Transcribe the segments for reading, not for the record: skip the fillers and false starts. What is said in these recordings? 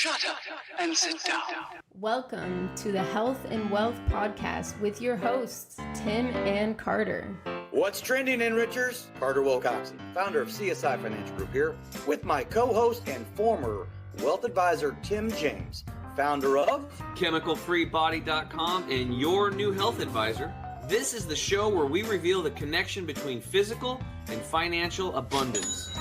Shut up and sit down. Welcome to the Health and Wealth Podcast with your hosts, Tim and Carter. What's trending, Enrichers? Carter Wilcoxon, founder of CSI Financial Group here, with my co-host and former wealth advisor, Tim James, founder of ChemicalFreeBody.com and your new health advisor. This is the show where we reveal the connection between physical and financial abundance.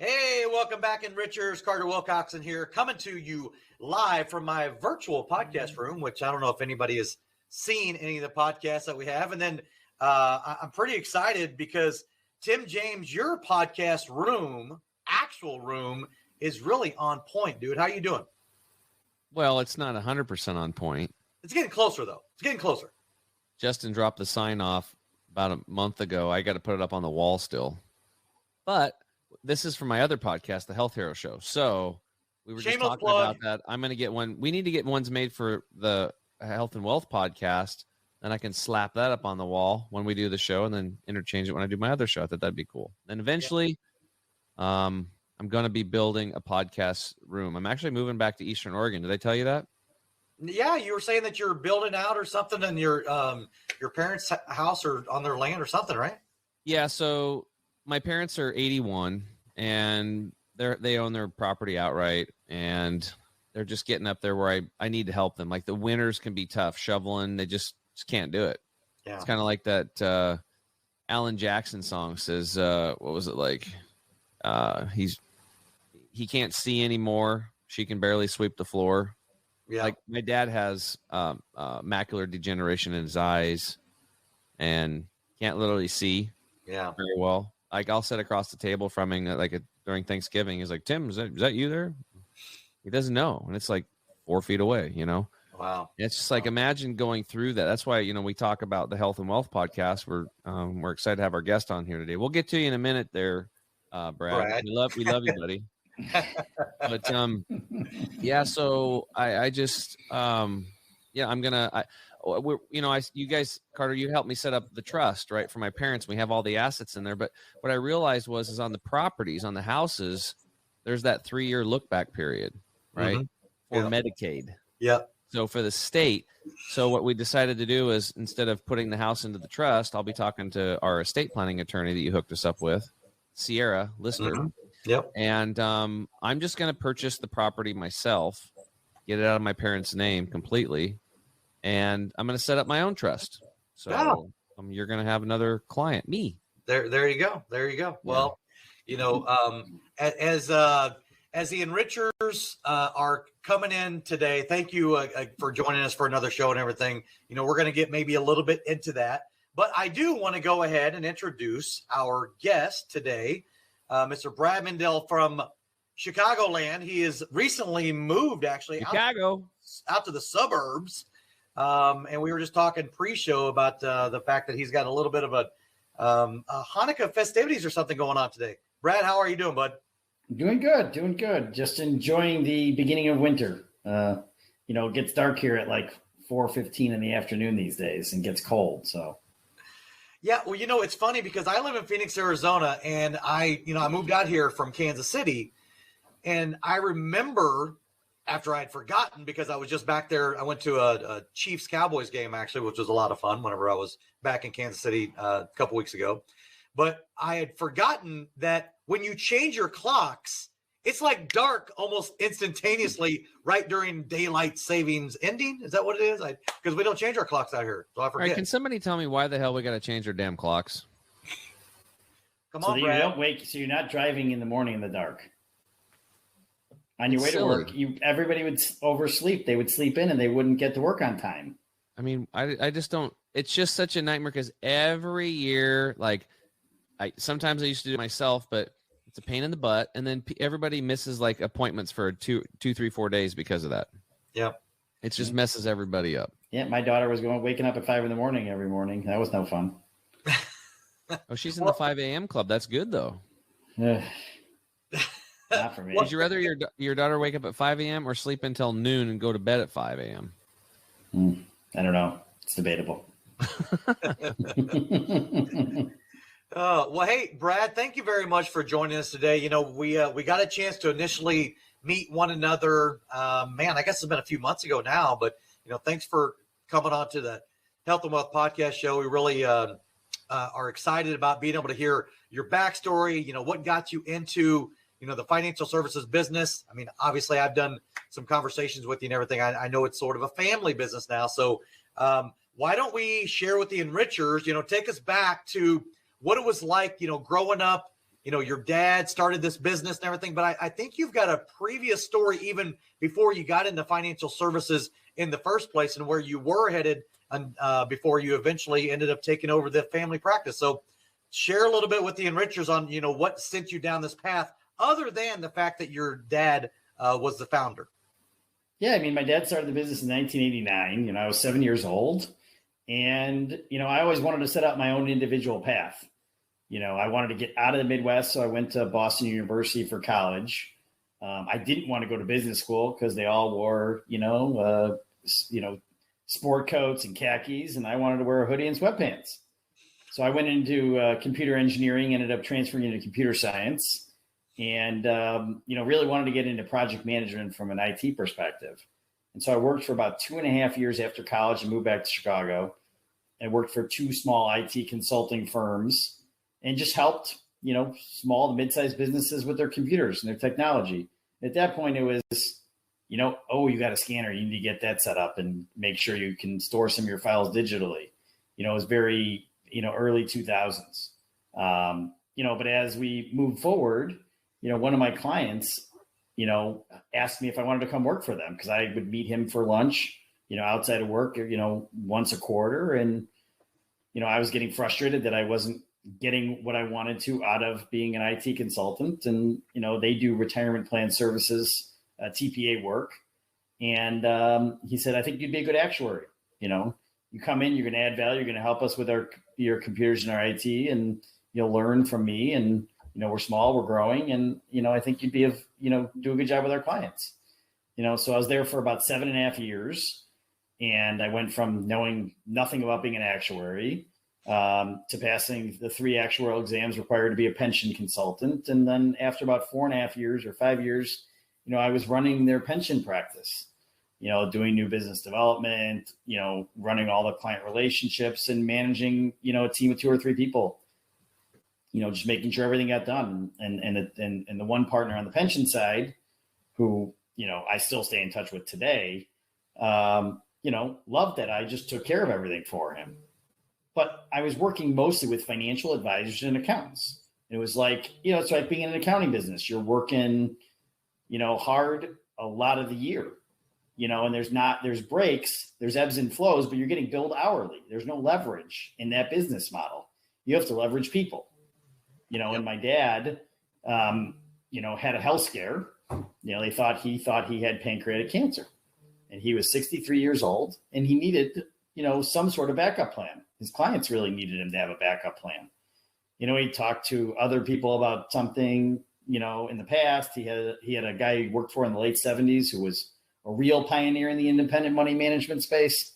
Hey, welcome back, Enrichers. Carter Wilcoxon here, coming to you live from my virtual podcast room, which I don't know if anybody has seen any of the podcasts that we have. And then I'm pretty excited because Tim James, your podcast room, actual room, is really on point, dude. How you doing? Well, it's not 100% on point. It's getting closer, though. It's getting closer. Justin dropped the sign off about a month ago. I got to put it up on the wall still. But this is from my other podcast, The Health Hero Show. So we were just talking about that. I'm going to get one. We need to get ones made for the Health and Wealth podcast. Then I can slap that up on the wall when we do the show and then interchange it when I do my other show. I thought that'd be cool. Then eventually, I'm going to be building a podcast room. I'm actually moving back to Eastern Oregon. Did I tell you that? Yeah, you were saying that you're building out or something in your parents' house or on their land or something, right? Yeah, so my parents are 81 and they own their property outright, and they're just getting up there where I need to help them. Like the winters can be tough shoveling. They just can't do it. Yeah. It's kind of like that Alan Jackson song says, what was it like? He can't see anymore. She can barely sweep the floor. Yeah. Like my dad has macular degeneration in his eyes and can't literally see very well. Like I'll sit across the table from him during Thanksgiving. He's like, Tim, is that you there? He doesn't know. And it's like 4 feet away, you know? Wow. It's just like, imagine going through that. That's why, we talk about the Health and Wealth podcast. We're excited to have our guest on here today. We'll get to you in a minute there, Brad. We love you, buddy. But so I just I'm gonna you guys, Carter, you helped me set up the trust, right, for my parents. We have all the assets in there, but what I realized is on the properties, on the houses, there's that 3-year look back period, right? For Medicaid. Yep. So for the state, what we decided to do is, instead of putting the house into the trust, I'll be talking to our estate planning attorney that you hooked us up with, Sierra Lister. Mm-hmm. Yep. And I'm just going to purchase the property myself, get it out of my parents' name completely, and I'm going to set up my own trust. So you're going to have another client, me. There you go. There you go. Yeah. Well, as the Enrichers are coming in today, thank you for joining us for another show and everything. We're going to get maybe a little bit into that, but I do want to go ahead and introduce our guest today. Mr. Brad Mendel from Chicagoland. He has recently moved, actually, out to the suburbs. And we were just talking pre-show about the fact that he's got a little bit of a Hanukkah festivities or something going on today. Brad, how are you doing, bud? Doing good. Just enjoying the beginning of winter. It gets dark here at like 4:15 in the afternoon these days and gets cold, so. Yeah, well, it's funny because I live in Phoenix, Arizona, and I moved out here from Kansas City, and I remember after I had forgotten, because I was just back there, I went to a Chiefs Cowboys game, actually, which was a lot of fun whenever I was back in Kansas City a couple weeks ago. But I had forgotten that when you change your clocks, it's like dark almost instantaneously right during daylight savings ending. Is that what it is? Because we don't change our clocks out here, so I forget. All right, can somebody tell me why the hell we got to change our damn clocks? Come on, Brad. You don't wake, so you're not driving in the morning in the dark. On your way to work, everybody would oversleep. They would sleep in and they wouldn't get to work on time. I mean, I just don't. It's just such a nightmare because every year, sometimes I used to do it myself, but it's a pain in the butt, and then everybody misses like appointments for 2, 3, 4 days because of that. Yep. It just messes everybody up. Yeah, my daughter was waking up at 5 a.m. every morning. That was no fun. Oh, she's in the 5 a.m. club. That's good though. Not for me. Would you rather your daughter wake up at 5 a.m. or sleep until noon and go to bed at 5 a.m.? I don't know. It's debatable. Well, hey, Brad, thank you very much for joining us today. We got a chance to initially meet one another. Man, I guess it's been a few months ago now, but thanks for coming on to the Health and Wealth Podcast Show. We really are excited about being able to hear your backstory. What got you into the financial services business. I mean, obviously, I've done some conversations with you and everything. I know it's sort of a family business now. So why don't we share with the enrichers? Take us back to what it was like, growing up. Your dad started this business and everything, but I think you've got a previous story even before you got into financial services in the first place, and where you were headed before you eventually ended up taking over the family practice. So share a little bit with the enrichers on, what sent you down this path, other than the fact that your dad was the founder. Yeah, I mean, my dad started the business in 1989. I was 7 years old. And, I always wanted to set out my own individual path. I wanted to get out of the Midwest, so I went to Boston University for college. I didn't want to go to business school because they all wore, sport coats and khakis, and I wanted to wear a hoodie and sweatpants. So I went into computer engineering, ended up transferring into computer science. And, really wanted to get into project management from an IT perspective. And so I worked for about 2.5 years after college and moved back to Chicago. I worked for 2 small IT consulting firms and just helped, small to mid-sized businesses with their computers and their technology. At that point, it was, you got a scanner. You need to get that set up and make sure you can store some of your files digitally. It was very, early 2000s. But as we moved forward, one of my clients, asked me if I wanted to come work for them, because I would meet him for lunch, outside of work, once a quarter. And, I was getting frustrated that I wasn't getting what I wanted to out of being an IT consultant. And, they do retirement plan services, TPA work. And he said, I think you'd be a good actuary. You come in, you're going to add value. You're going to help us with your computers and our IT, and you'll learn from me. And, we're small, we're growing, and, I think you'd be, do a good job with our clients. So I was there for about 7.5 years, and I went from knowing nothing about being an actuary to passing the 3 actuarial exams required to be a pension consultant. And then after about 4.5 years or 5 years, I was running their pension practice, doing new business development, running all the client relationships and managing, a team of 2 or 3 people. Just making sure everything got done. And the one partner on the pension side, who, I still stay in touch with today, loved that I just took care of everything for him. But I was working mostly with financial advisors and accountants. And it was like, it's like being in an accounting business. You're working, hard a lot of the year, and there's breaks, there's ebbs and flows, but you're getting billed hourly. There's no leverage in that business model. You have to leverage people. And my dad, had a health scare. They thought he had pancreatic cancer, and he was 63 years old, and he needed, some sort of backup plan. His clients really needed him to have a backup plan. He talked to other people about something, in the past. He had a guy he worked for in the late 70s who was a real pioneer in the independent money management space.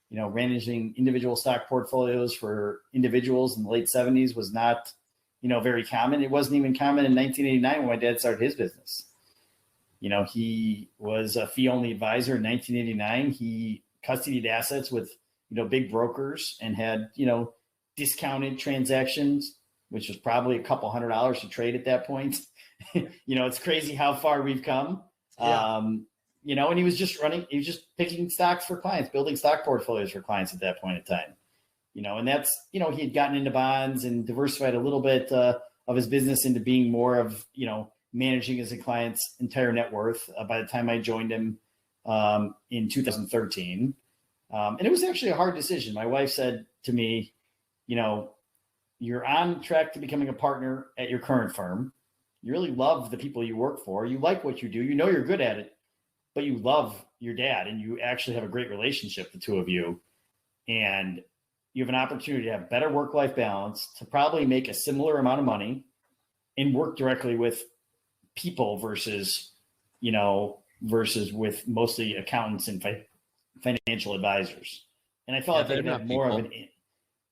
Managing individual stock portfolios for individuals in the late 70s was not, very common. It wasn't even common in 1989 when my dad started his business. He was a fee-only advisor in 1989. He custodied assets with, big brokers and had, discounted transactions, which was probably a couple $100 to trade at that point. It's crazy how far we've come. Yeah. And he was just picking stocks for clients, building stock portfolios for clients at that point in time. And that's, he had gotten into bonds and diversified a little bit of his business into being more of, managing his client's entire net worth by the time I joined him in 2013. And it was actually a hard decision. My wife said to me, you're on track to becoming a partner at your current firm. You really love the people you work for. You like what you do. You're good at it, but you love your dad and you actually have a great relationship, the 2 of you. And you have an opportunity to have better work-life balance, to probably make a similar amount of money and work directly with people versus with mostly accountants and financial advisors. And I felt like they have more of an,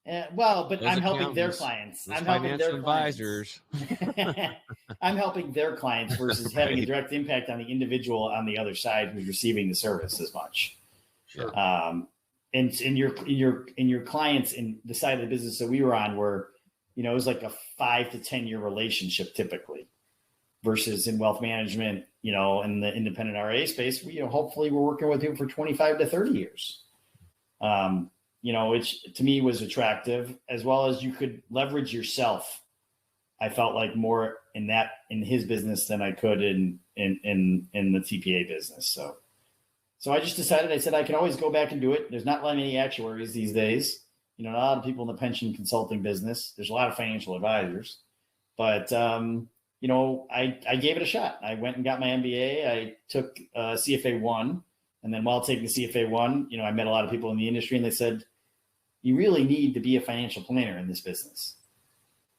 Well, but Those I'm helping their accountants, clients. those I'm helping their advisors. I'm helping their clients versus having a direct impact on the individual on the other side who's receiving the service as much. Sure. And in your clients in the side of the business that we were on were, it was like a 5 to 10 year relationship typically, versus in wealth management, in the independent RIA space, hopefully we're working with you for 25 to 30 years. Which to me was attractive, as well as you could leverage yourself. I felt like more in his business than I could in the TPA business. So I just decided, I said, I can always go back and do it. There's not many actuaries these days. A lot of people in the pension consulting business. There's a lot of financial advisors, but I gave it a shot. I went and got my MBA. I took CFA 1, and then while taking the CFA 1, I met a lot of people in the industry, and they said, you really need to be a financial planner in this business.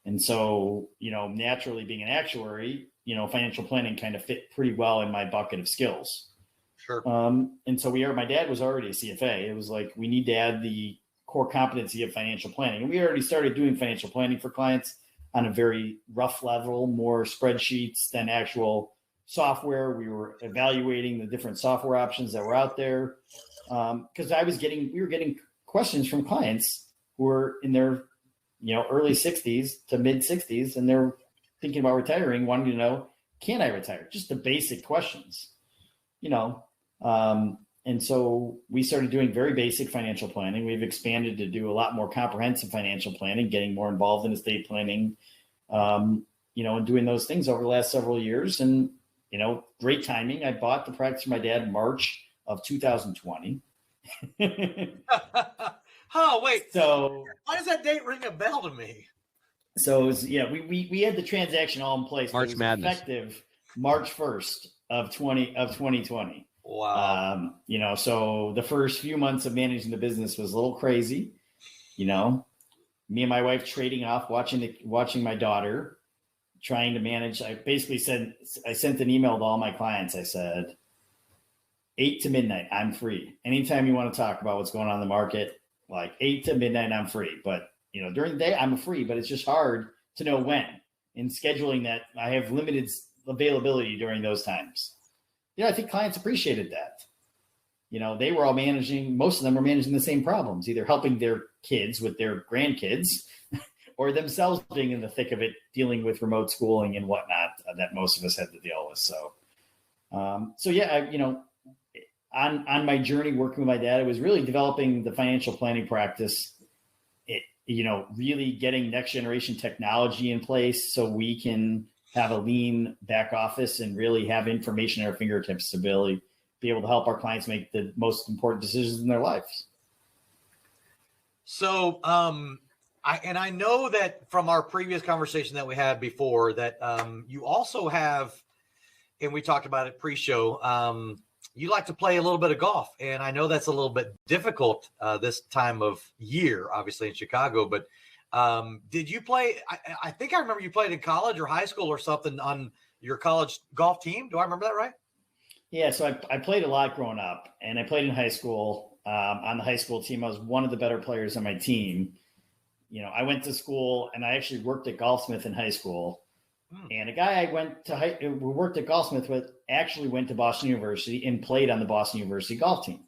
And so, naturally being an actuary, financial planning kind of fit pretty well in my bucket of skills. Sure. And so my dad was already a CFA. It was like, we need to add the core competency of financial planning. And we already started doing financial planning for clients on a very rough level, more spreadsheets than actual software. We were evaluating the different software options that were out there. Because we were getting questions from clients who were in their, early 60s to mid 60s, and they're thinking about retiring, wanting to know, can I retire? Just the basic questions, and so we started doing very basic financial planning. We've expanded to do a lot more comprehensive financial planning, getting more involved in estate planning, and doing those things over the last several years. And, great timing. I bought the practice from my dad in March of 2020. Oh, wait. So why does that date ring a bell to me? So it was, we had the transaction all in place. March Madness. Effective March 1st of 2020. Wow. So the first few months of managing the business was a little crazy. Me and my wife trading off, watching my daughter, trying to manage. I sent an email to all my clients. I said, 8 to midnight, I'm free. Anytime you want to talk about what's going on in the market, like 8 to midnight, I'm free. But, during the day, I'm free, but it's just hard to know when. In scheduling that, I have limited availability during those times. I think clients appreciated that. They were all most of them were managing the same problems, either helping their kids with their grandkids or themselves being in the thick of it, dealing with remote schooling and whatnot that most of us had to deal with. On my journey working with my dad, it was really developing the financial planning practice, really getting next generation technology in place so we can have a lean back office and really have information at our fingertips to be able to help our clients make the most important decisions in their lives. So, I know that from our previous conversation that we had before that you also have, and we talked about it pre-show, you like to play a little bit of golf. And I know that's a little bit difficult this time of year, obviously in Chicago, but did you play? I think I remember you played in college or high school or something on your college golf team. Do I remember that right? Yeah. So I played a lot growing up, and I played in high school. On the high school team, I was one of the better players on my team. I went to school, and I actually worked at Golfsmith in high school. And a guy I worked at Golfsmith with actually went to Boston University and played on the Boston University golf team.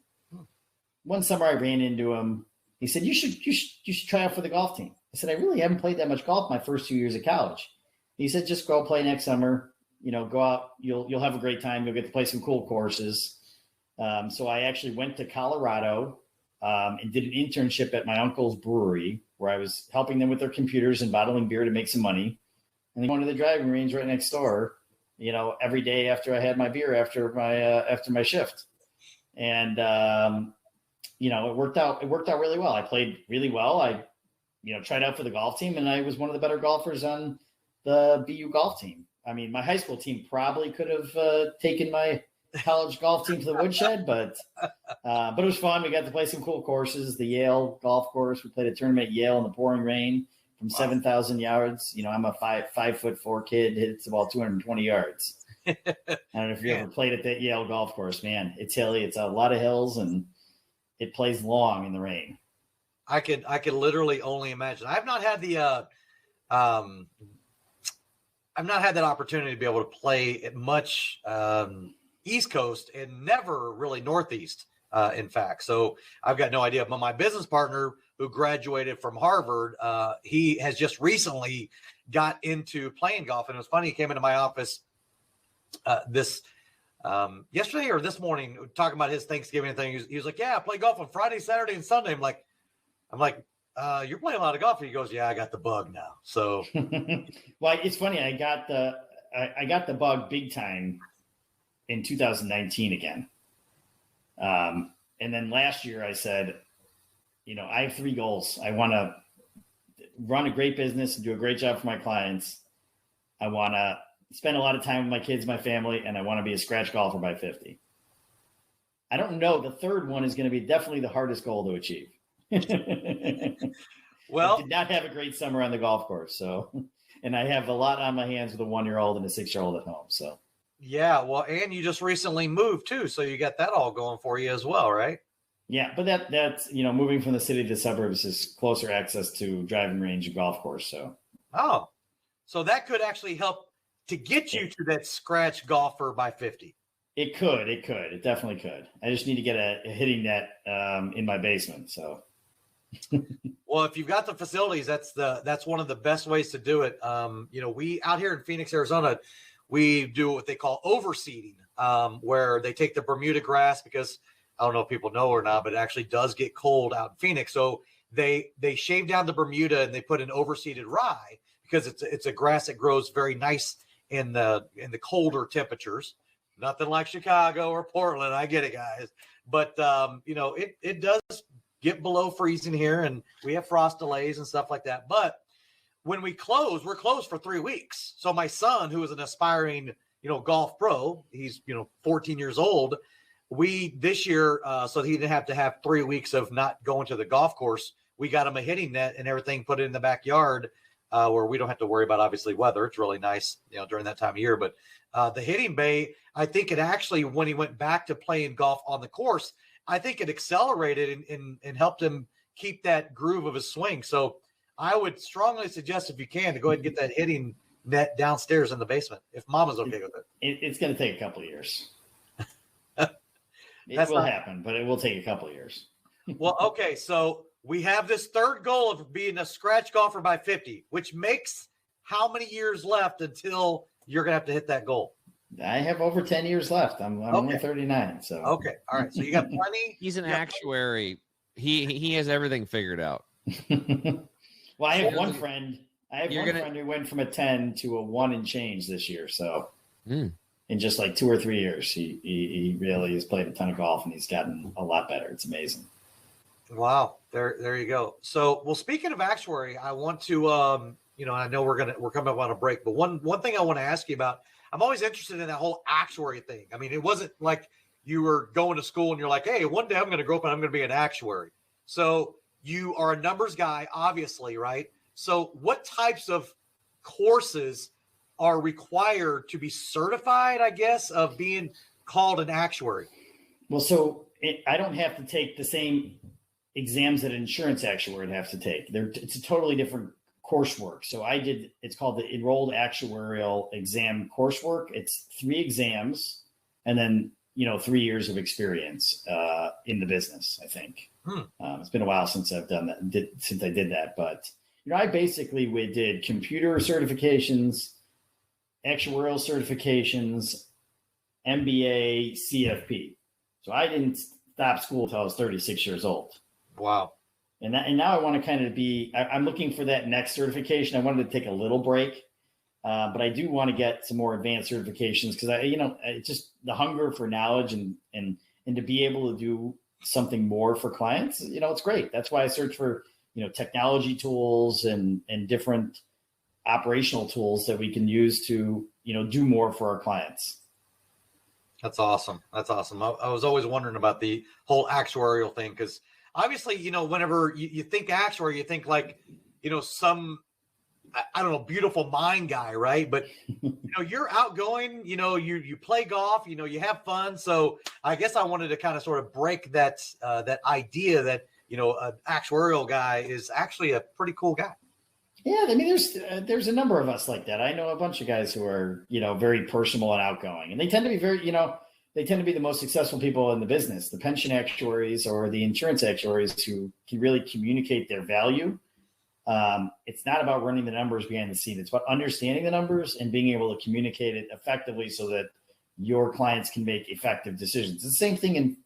One summer I ran into him. He said, you should try out for the golf team. I said, I really haven't played that much golf my first 2 years of college. He said, just go play next summer, go out, you'll have a great time. You'll get to play some cool courses. So I actually went to Colorado and did an internship at my uncle's brewery where I was helping them with their computers and bottling beer to make some money. And then going to the driving range right next door, every day after I had my beer after my shift. And, it worked out really well. I played really well. I, tried out for the golf team, and I was one of the better golfers on the BU golf team. I mean, my high school team probably could have taken my college golf team to the woodshed, but it was fun. We got to play some cool courses. The Yale golf course. We played a tournament at Yale in the pouring rain from 7,000 yards. I'm a 5'4" kid. It's about 220 yards. I don't know if you ever played at that Yale golf course, man. It's hilly. It's a lot of hills, and it plays long in the rain. I could literally only imagine. I've not had that opportunity to be able to play at much East Coast and never really Northeast. In fact, so I've got no idea. But my business partner, who graduated from Harvard, he has just recently got into playing golf, and it was funny. He came into my office this yesterday or this morning, talking about his Thanksgiving thing. He was like, "Yeah, I play golf on Friday, Saturday, and Sunday." I'm like, "You're playing a lot of golf." He goes, "Yeah, I got the bug now." So, well, it's funny. I got the bug big time in 2019 again. And then last year I said, I have 3 goals. I want to run a great business and do a great job for my clients. I want to spend a lot of time with my kids, my family, and I want to be a scratch golfer by 50. I don't know. The third one is going to be definitely the hardest goal to achieve. Well, I did not have a great summer on the golf course. So, and I have a lot on my hands with a 1-year-old and a 6-year-old at home. So. Yeah, well, and you just recently moved too, so you got that all going for you as well, right? Yeah, but that's moving from the city to the suburbs is closer access to driving range and golf course. So that could actually help to get you to that scratch golfer by 50. It definitely could. I just need to get a hitting net in my basement. So, well, if you've got the facilities, that's one of the best ways to do it. We out here in Phoenix, Arizona, we do what they call overseeding, where they take the Bermuda grass, because I don't know if people know or not, but it actually does get cold out in Phoenix. So they shave down the Bermuda and they put an overseeded rye, because it's a grass that grows very nice in the colder temperatures. Nothing like Chicago or Portland. I get it, guys. But it does get below freezing here, and we have frost delays and stuff like that. But when we're closed for 3 weeks. So my son, who is an aspiring, golf pro, he's, 14 years old. This year, so he didn't have to have 3 weeks of not going to the golf course, we got him a hitting net and everything put it in the backyard, where we don't have to worry about, obviously, weather. It's really nice, during that time of year. But the hitting bay, I think it actually, when he went back to playing golf on the course, I think it accelerated and helped him keep that groove of his swing. So I would strongly suggest, if you can, to go ahead and get that hitting net downstairs in the basement, if Mama's okay with it. It's going to take a couple of years. It will happen, but it will take a couple of years. Well, okay, so we have this third goal of being a scratch golfer by 50, which makes how many years left until you're going to have to hit that goal? I have over 10 years left. I'm only 39. So okay, all right. So you got plenty. He's an actuary. He has everything figured out. Well, I have one friend. Friend who went from a 10 to a 1 and change this year. So in just like 2 or 3 years, he really has played a ton of golf and he's gotten a lot better. It's amazing. Wow. There you go. So, well, speaking of actuary, I want to, I know we're coming up on a break, but one thing I want to ask you about, I'm always interested in that whole actuary thing. I mean, it wasn't like you were going to school and you're like, hey, one day I'm going to grow up and I'm going to be an actuary. So you are a numbers guy, obviously, right? So what types of courses are required to be certified, I guess, of being called an actuary? Well, so I don't have to take the same exams that an insurance actuary would have to take. It's a totally different coursework. So it's called the Enrolled Actuarial Exam coursework. It's 3 exams and then, 3 years of experience in the business, I think. It's been a while since I've done that, since I did that. But, I basically did computer certifications, actuarial certifications, MBA, CFP. So I didn't stop school until I was 36 years old. Wow. And now I want to kind of I'm looking for that next certification. I wanted to take a little break, but I do want to get some more advanced certifications because it's just the hunger for knowledge and to be able to do something more for clients. It's great. That's why I search for, technology tools and different operational tools that we can use to, do more for our clients. That's awesome. That's awesome. I was always wondering about the whole actuarial thing because obviously, whenever you think actuary, you think like, some, I don't know, beautiful mind guy, right? But, you're outgoing, you play golf, you have fun. So I guess I wanted to kind of sort of break that idea that an actuarial guy is actually a pretty cool guy. Yeah, I mean, there's a number of us like that. I know a bunch of guys who are, very personable and outgoing, and they tend to be they tend to be the most successful people in the business, the pension actuaries or the insurance actuaries who can really communicate their value. It's not about running the numbers behind the scene. It's about understanding the numbers and being able to communicate it effectively so that your clients can make effective decisions. It's the same thing in,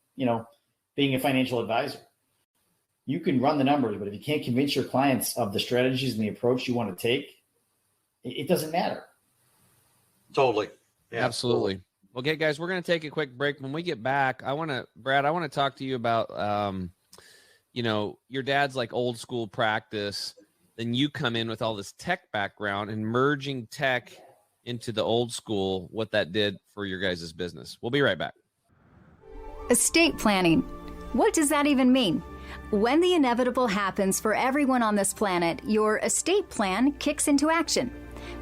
being a financial advisor. You can run the numbers, but if you can't convince your clients of the strategies and the approach you want to take, it doesn't matter. Totally. Yeah, absolutely. Okay, guys, we're going to take a quick break. When we get back, Brad, I want to talk to you about, your dad's like old school practice. Then you come in with all this tech background and merging tech into the old school, what that did for your guys' business. We'll be right back. Estate planning. What does that even mean? When the inevitable happens for everyone on this planet, your estate plan kicks into action.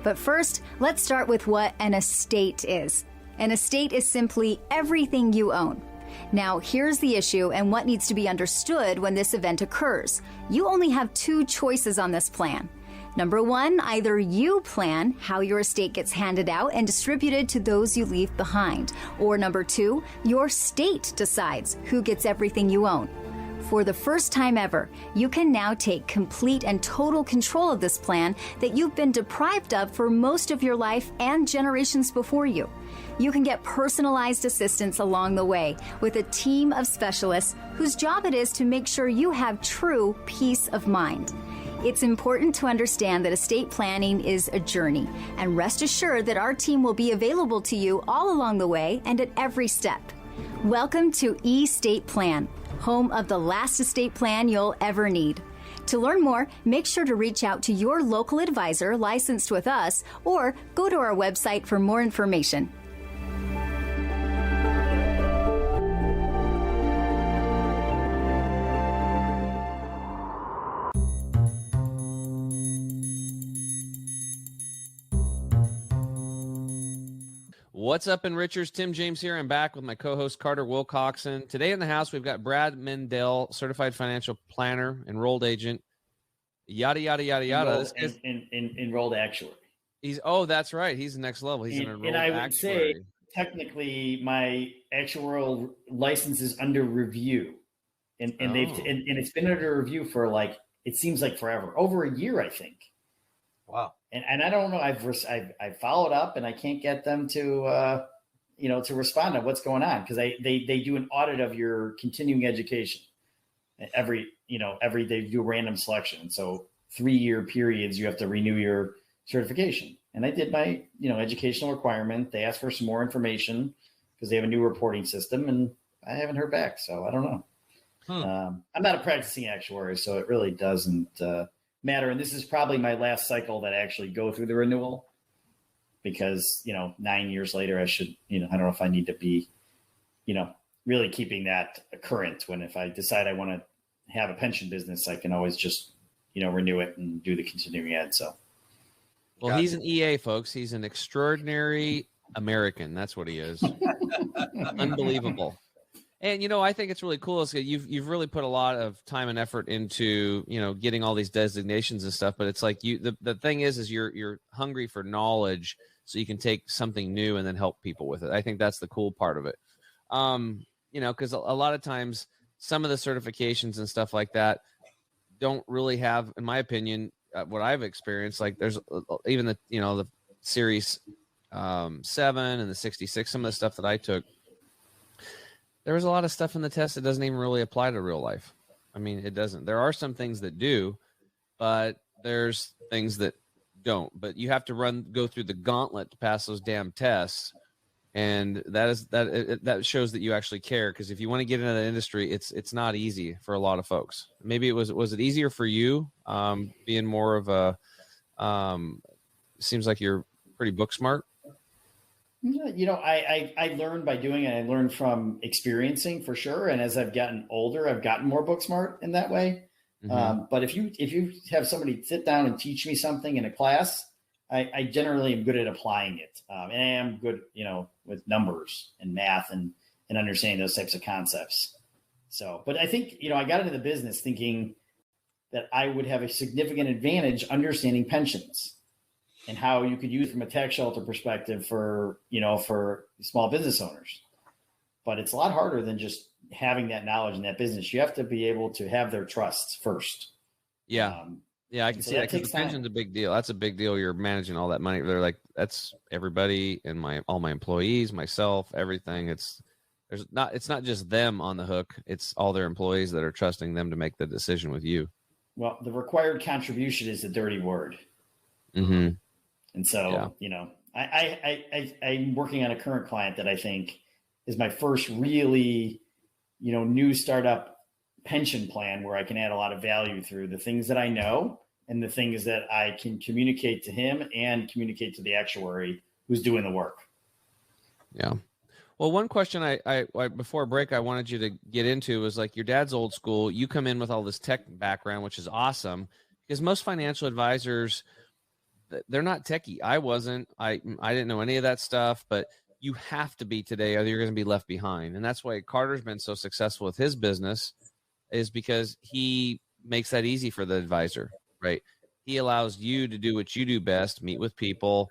But first, let's start with what an estate is. An estate is simply everything you own. Now, here's the issue and what needs to be understood when this event occurs. You only have two choices on this plan. Number one, either you plan how your estate gets handed out and distributed to those you leave behind. Or number two, your state decides who gets everything you own. For the first time ever, you can now take complete and total control of this plan that you've been deprived of for most of your life and generations before you. You can get personalized assistance along the way with a team of specialists whose job it is to make sure you have true peace of mind. It's important to understand that estate planning is a journey, and rest assured that our team will be available to you all along the way and at every step. Welcome to eState Plan, home of the last estate plan you'll ever need. To learn more, make sure to reach out to your local advisor licensed with us or go to our website for more information. What's up, Enrichers? Tim James here. I'm back with my co-host Carter Wilcoxon. Today in the house, we've got Brad Mendel, certified financial planner, enrolled agent, yada, yada, yada, yada. Enrolled actuary. That's right. He's the next level. He's an enrolled actuary. And I would say, technically, my actuarial license is under review. And it's been under review for it seems like forever. Over a year, I think. Wow. And I don't know. I've followed up and I can't get them to to respond to what's going on because they do an audit of your continuing education every they do a random selection. So 3-year periods you have to renew your certification. And I did my educational requirement. They asked for some more information because they have a new reporting system, and I haven't heard back. So I don't know. I'm not a practicing actuary, so it really doesn't matter. And this is probably my last cycle that I actually go through the renewal because, 9 years later, I should, I don't know if I need to be, really keeping that current when if I decide I want to have a pension business, I can always just, renew it and do the continuing ed. So. Well, he's an EA, folks. He's an extraordinary American. That's what he is. Unbelievable. And, I think it's really cool. Is you've really put a lot of time and effort into, getting all these designations and stuff. But it's like the thing is you're hungry for knowledge so you can take something new and then help people with it. I think that's the cool part of it. Because a lot of times some of the certifications and stuff like that don't really have, in my opinion, what I've experienced. Like there's even the Series 7 and the 66, some of the stuff that I took. There was a lot of stuff in the test that doesn't even really apply to real life. I mean, it doesn't. There are some things that do, but there's things that don't. But you have to go through the gauntlet to pass those damn tests, and that shows that you actually care. Because if you want to get into the industry, it's not easy for a lot of folks. Maybe was it easier for you, being more of a? Seems like you're pretty book smart. I learned by doing it. I learned from experiencing for sure. And as I've gotten older, I've gotten more book smart in that way. Mm-hmm. But if you have somebody sit down and teach me something in a class, I generally am good at applying it. And I am good, with numbers and math and understanding those types of concepts. So, but I think, I got into the business thinking that I would have a significant advantage understanding pensions and how you could use it from a tax shelter perspective for small business owners. But it's a lot harder than just having that knowledge in that business. You have to be able to have their trust first. Yeah. I can see that, because the pension's a big deal. That's a big deal. You're managing all that money. They're like, that's everybody and all my employees, myself, everything. It's not just them on the hook. It's all their employees that are trusting them to make the decision with you. Well, the required contribution is a dirty word. Mm-hmm. And so, I'm working on a current client that I think is my first really, new startup pension plan where I can add a lot of value through the things that I know and the things that I can communicate to him and communicate to the actuary who's doing the work. Yeah. Well, one question I before break I wanted you to get into was like, your dad's old school. You come in with all this tech background, which is awesome, because most financial advisors, they're not techie. I wasn't. I didn't know any of that stuff, but you have to be today, or you're going to be left behind. And that's why Carter's been so successful with his business, is because he makes that easy for the advisor, right? He allows you to do what you do best, meet with people,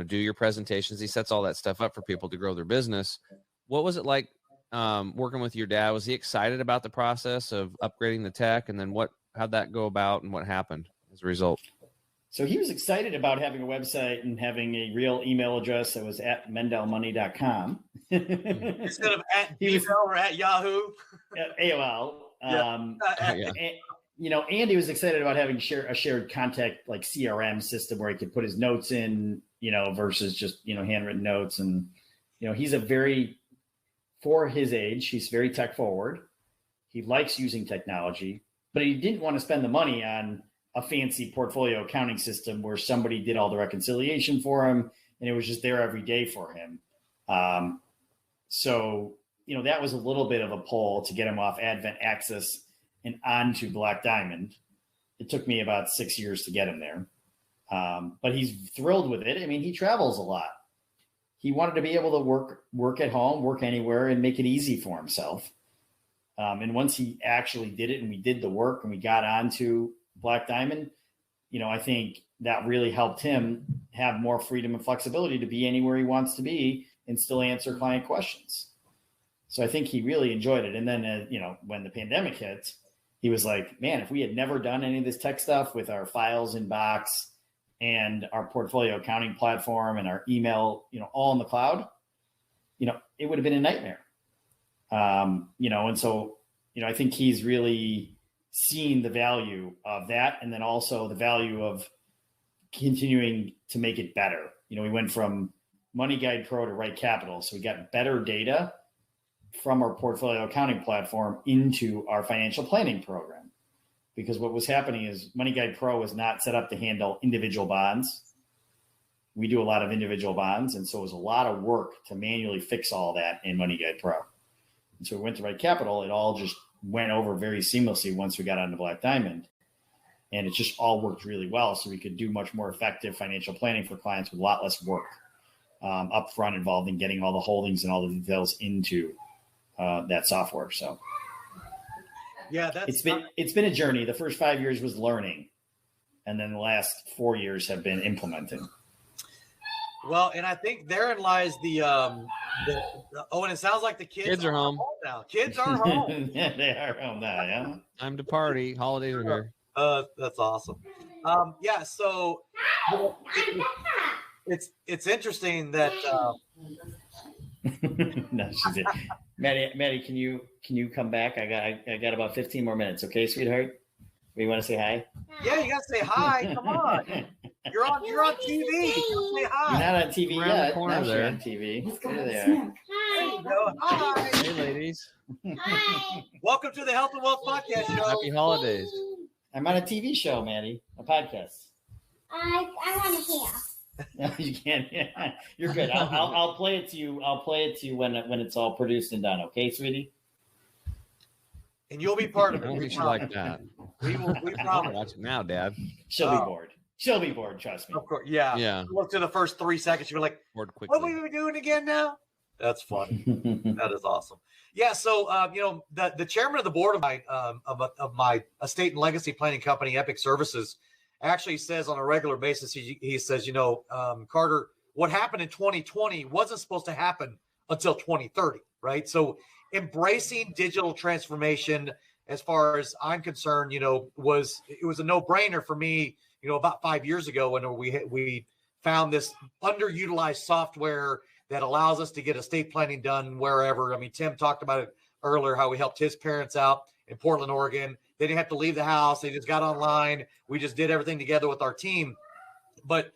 do your presentations. He sets all that stuff up for people to grow their business. What was it like working with your dad? Was he excited about the process of upgrading the tech? And then how'd that go about and what happened as a result? So he was excited about having a website and having a real email address that was at mendelmoney.com. Instead of at email or at Yahoo. AOL. And he was excited about having a shared contact, like CRM system where he could put his notes in, versus just, handwritten notes. And, he's for his age, he's very tech forward. He likes using technology, but he didn't want to spend the money on a fancy portfolio accounting system where somebody did all the reconciliation for him and it was just there every day for him. So that was a little bit of a pull to get him off Advent Access and onto Black Diamond. It took me about 6 years to get him there. But he's thrilled with it. I mean, he travels a lot. He wanted to be able to work at home, work anywhere, and make it easy for himself. And once he actually did it and we did the work and we got onto Black Diamond, I think that really helped him have more freedom and flexibility to be anywhere he wants to be and still answer client questions. So I think he really enjoyed it. And then, when the pandemic hit, he was like, man, if we had never done any of this tech stuff with our files in box and our portfolio accounting platform and our email, all in the cloud, it would have been a nightmare. And so, I think he's really seen the value of that. And then also the value of continuing to make it better. We went from Money Guide Pro to Right Capital. So we got better data from our portfolio accounting platform into our financial planning program. Because what was happening is Money Guide Pro is not set up to handle individual bonds. We do a lot of individual bonds. And so it was a lot of work to manually fix all that in Money Guide Pro. And so we went to Right Capital. It all just went over very seamlessly once we got onto Black Diamond. And it just all worked really well. So we could do much more effective financial planning for clients with a lot less work upfront involved in getting all the holdings and all the details into that software. So yeah, it's been a journey. The first 5 years was learning. And then the last 4 years have been implementing. Well, and I think therein lies and it sounds like the kids are home now. Kids are home. Yeah, they are home now. Yeah. Time to party. Holidays are here. That's awesome. Yeah. So it's interesting that. No, she's it. Maddie, can you come back? I got about 15 more minutes. Okay, sweetheart. You want to say hi? Yeah, you got to say hi. Come on. You're on TV. Come say hi. You're not on TV Around yet. the corner Now there. You're on TV. There they are. There you go. Hi. Hey, ladies. Hi. Welcome to the Health and Wealth Podcast Show. Happy holidays. I'm on a TV show, Maddie. A podcast. I want to hear. No, you can't. Yeah. You're good. I'll play it to you. I'll play it to you when it's all produced and done. Okay, sweetie. And you'll be part of I it. don't think she like that. We promise. Watch it now, Dad. She'll be bored. She'll be bored. Trust me. Of course. Yeah. Yeah. Look to the first 3 seconds. You're like, Bored quickly. what were we doing again now? That's funny. That is awesome. Yeah. So, the chairman of the board of my estate and legacy planning company, Epic Services, actually says on a regular basis, he says, Carter, what happened in 2020 wasn't supposed to happen until 2030, right? So embracing digital transformation, as far as I'm concerned, was a no-brainer for me, about 5 years ago when we found this underutilized software that allows us to get estate planning done wherever. I mean, Tim talked about it earlier, how we helped his parents out in Portland, Oregon. They didn't have to leave the house. They just got online. We just did everything together with our team. But,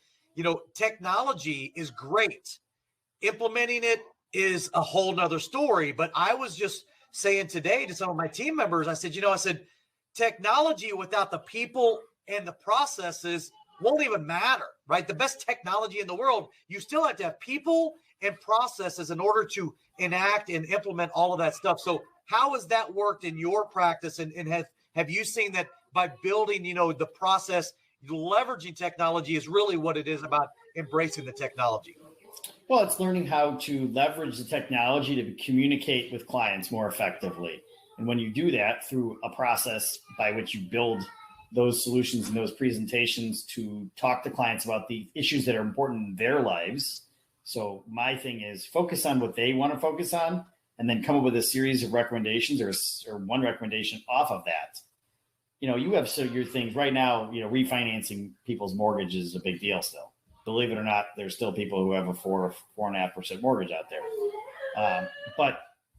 technology is great. Implementing it is a whole nother story. But I was just saying today to some of my team members, I said, technology without the people and the processes won't even matter, right? The best technology in the world, you still have to have people and processes in order to enact and implement all of that stuff. So how has that worked in your practice? And have you seen that by building, the process, leveraging technology is really what it is about embracing the technology? Well, it's learning how to leverage the technology to communicate with clients more effectively. And when you do that through a process by which you build those solutions and those presentations to talk to clients about the issues that are important in their lives. So my thing is focus on what they want to focus on and then come up with a series of recommendations or one recommendation off of that. You have your things right now, refinancing people's mortgage is a big deal still. Believe it or not, there's still people who have a 4.5% mortgage out there. But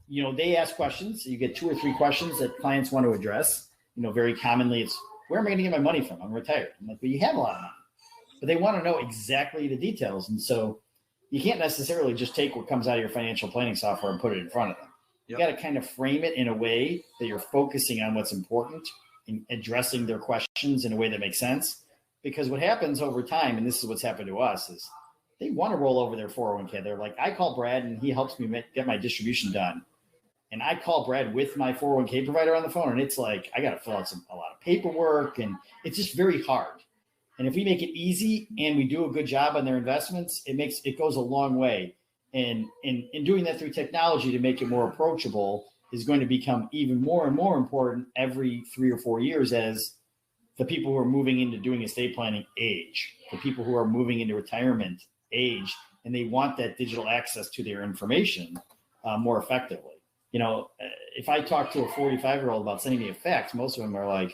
they ask questions. You get 2 or 3 questions that clients want to address. Very commonly it's, where am I going to get my money from? I'm retired. I'm like, well, you have a lot of money. But they want to know exactly the details. And so you can't necessarily just take what comes out of your financial planning software and put it in front of them. You got to kind of frame it in a way that you're focusing on what's important and addressing their questions in a way that makes sense. Because what happens over time, and this is what's happened to us, is they want to roll over their 401k. They're like, I call Brad and he helps me get my distribution done. And I call Brad with my 401k provider on the phone, and it's like, I got to fill out a lot of paperwork, and it's just very hard. And if we make it easy and we do a good job on their investments, it goes a long way. And in doing that through technology to make it more approachable is going to become even more and more important every 3 or 4 years as the people who are moving into doing estate planning age, the people who are moving into retirement age, and they want that digital access to their information more effectively. If I talk to a 45-year-old about sending me a fax, most of them are like,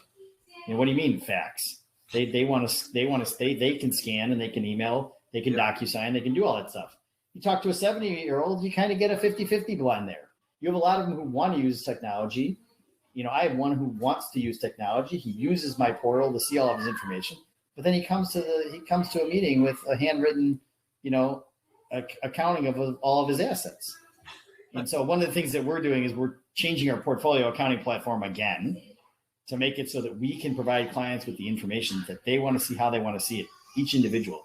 what do you mean fax? They can scan and they can email, they can DocuSign, they can do all that stuff. You talk to a 70-year-old, you kind of get a 50-50 blend there. You have a lot of them who want to use technology. I have one who wants to use technology. He uses my portal to see all of his information, but then he comes to a meeting with a handwritten, accounting of all of his assets. And so one of the things that we're doing is we're changing our portfolio accounting platform again to make it so that we can provide clients with the information that they want to see, how they want to see it, each individual.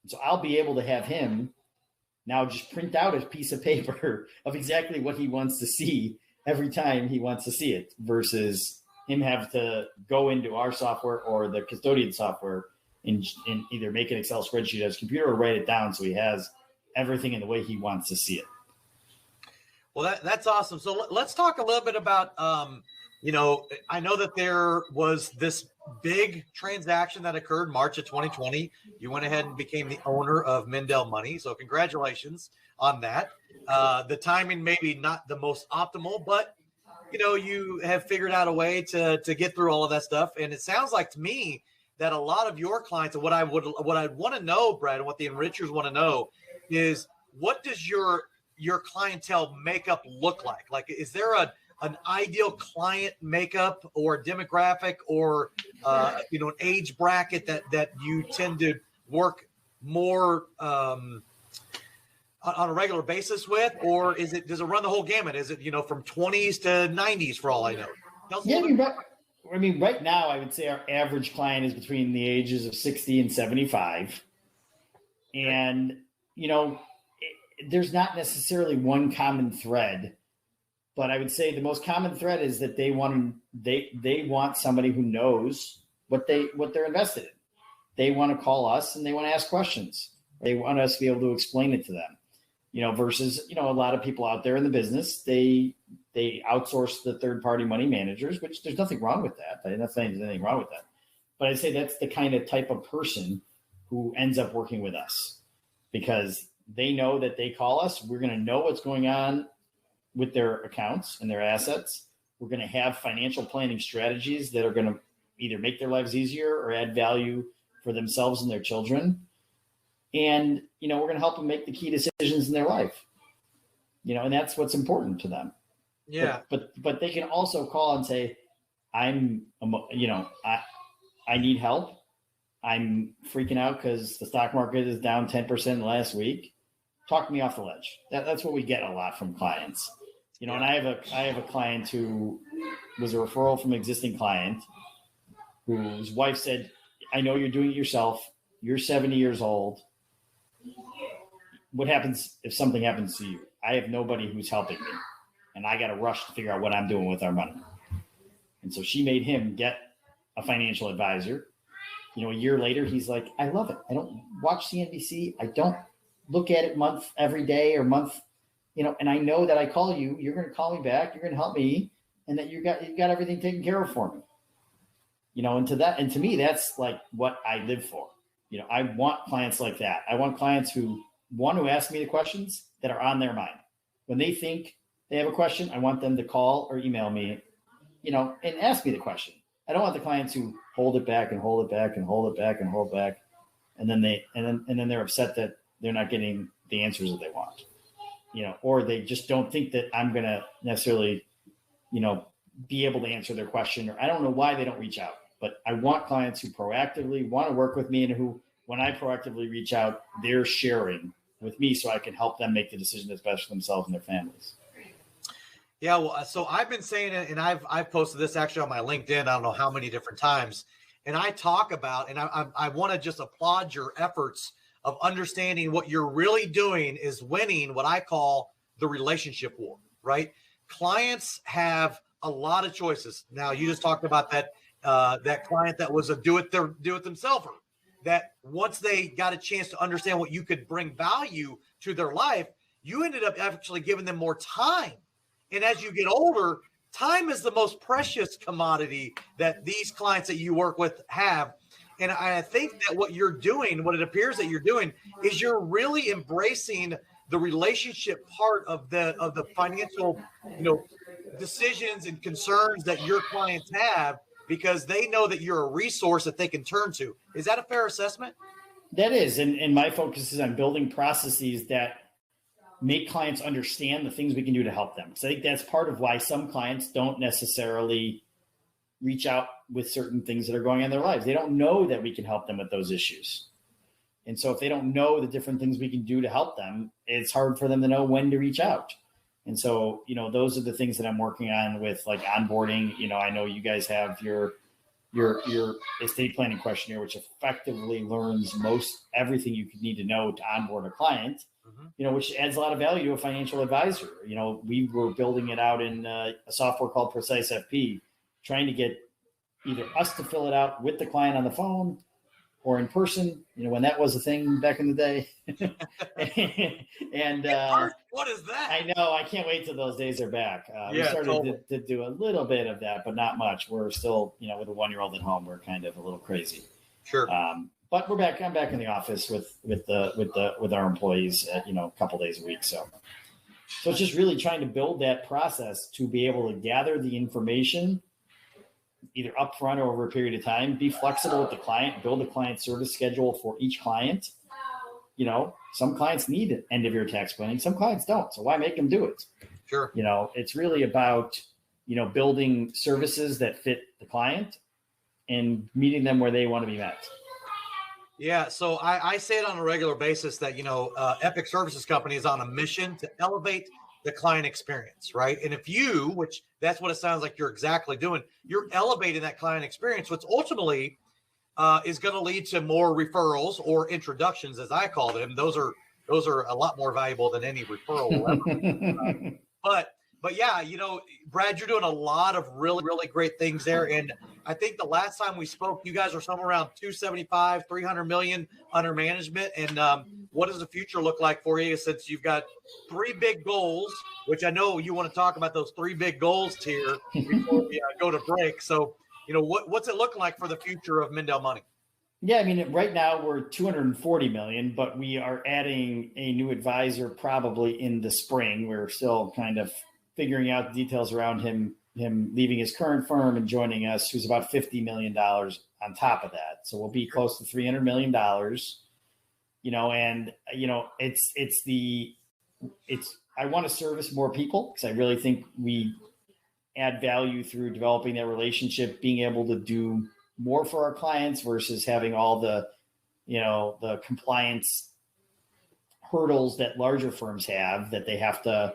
And so I'll be able to have him now just print out a piece of paper of exactly what he wants to see every time he wants to see it versus him have to go into our software or the custodian software and either make an Excel spreadsheet on his computer or write it down so he has everything in the way he wants to see it. Well, that's awesome. So let's talk a little bit about, I know that there was this big transaction that occurred March of 2020. You went ahead and became the owner of Mendel Money. So congratulations on that. The timing maybe not the most optimal, but, you have figured out a way to get through all of that stuff. And it sounds like to me that a lot of your clients, and what I want to know, Brad, and what the enrichers want to know is, what does your clientele makeup look like? Like, is there an ideal client makeup or demographic or, an age bracket that you tend to work more on a regular basis with, or does it run the whole gamut? Is it, from 20s to 90s for all I know? Right now I would say our average client is between the ages of 60 and 75. And, there's not necessarily one common thread, but I would say the most common thread is that they want somebody who knows what they're invested in. They want to call us and they want to ask questions. They want us to be able to explain it to them. versus, a lot of people out there in the business, they outsource the third-party money managers, which there's nothing wrong with that. I'm not saying there's anything wrong with that. But I'd say that's the kind of type of person who ends up working with us, because they know that they call us, we're going to know what's going on with their accounts and their assets. We're going to have financial planning strategies that are going to either make their lives easier or add value for themselves and their children. And, we're going to help them make the key decisions in their life, and that's what's important to them. Yeah. But they can also call and say, I need help. I'm freaking out because the stock market is down 10% last week. Talk me off the ledge. That's what we get a lot from clients. And I have a client who was a referral from an existing client whose wife said, I know you're doing it yourself. You're 70 years old. What happens if something happens to you? I have nobody who's helping me, and I got to rush to figure out what I'm doing with our money. And so she made him get a financial advisor. A year later, he's like, I love it. I don't watch CNBC. I don't look at it every day or month, and I know that I call you, you're going to call me back. You're going to help me, and that you got everything taken care of for me. And to me, that's like what I live for. I want clients like that. I want clients who want to ask me the questions that are on their mind. When they think they have a question, I want them to call or email me, and ask me the question. I don't want the clients who hold it back and hold it back and hold it back and hold back. And then they're upset that they're not getting the answers that they want, or they just don't think that I'm going to necessarily, be able to answer their question, or I don't know why they don't reach out. But I want clients who proactively want to work with me and who, when I proactively reach out, they're sharing with me so I can help them make the decision that's best for themselves and their families. Yeah, well, so I've been saying it, and I've posted this actually on my LinkedIn. I don't know how many different times, and I talk about, and I want to just applaud your efforts of understanding what you're really doing is winning what I call the relationship war. Right? Clients have a lot of choices. Now, you just talked about that client that was a do it themselves, that once they got a chance to understand what you could bring value to their life, you ended up actually giving them more time. And as you get older, time is the most precious commodity that these clients that you work with have. And I think that what you're doing, what it appears that you're doing, is you're really embracing the relationship part of the financial, decisions and concerns that your clients have, because they know that you're a resource that they can turn to. Is that a fair assessment? That is. And my focus is on building processes that make clients understand the things we can do to help them. So I think that's part of why some clients don't necessarily reach out with certain things that are going on in their lives. They don't know that we can help them with those issues. And so if they don't know the different things we can do to help them, it's hard for them to know when to reach out. And so, those are the things that I'm working on with like onboarding. I know you guys have your estate planning questionnaire, which effectively learns everything you could need to know to onboard a client, which adds a lot of value to a financial advisor. We were building it out in a software called Precise FP, trying to get either us to fill it out with the client on the phone or in person, when that was a thing back in the day. And what is that? I know, I can't wait till those days are back. We started to do a little bit of that, but not much. We're still, with a 1-year-old at home, we're kind of a little crazy. Sure. But we're back. I'm back in the office with our employees, a couple days a week. So it's just really trying to build that process to be able to gather the information either upfront or over a period of time, be flexible with the client, build a client service schedule for each client. Some clients need end of year tax planning. Some clients don't. So why make them do it? Sure. It's really about, building services that fit the client and meeting them where they want to be met. Yeah. So I say it on a regular basis that, Epic Services Company is on a mission to elevate the client experience, right? And if you, which that's what it sounds like you're exactly doing, you're elevating that client experience, which ultimately is going to lead to more referrals or introductions, as I call them. Those are a lot more valuable than any referral will ever. But but yeah, Brad, you're doing a lot of really, really great things there. And I think the last time we spoke, you guys were somewhere around 275, 300 million under management. And what does the future look like for you, since you've got 3 big goals, which I know you want to talk about those 3 big goals here before we go to break. So, what's it looking like for the future of Mendel Money? Yeah, I mean, right now we're 240 million, but we are adding a new advisor probably in the spring. We're still kind of figuring out the details around him leaving his current firm and joining us, who's about $50 million on top of that. So we'll be close to $300 million, and I want to service more people, because I really think we add value through developing that relationship, being able to do more for our clients versus having all the compliance hurdles that larger firms have, that they have to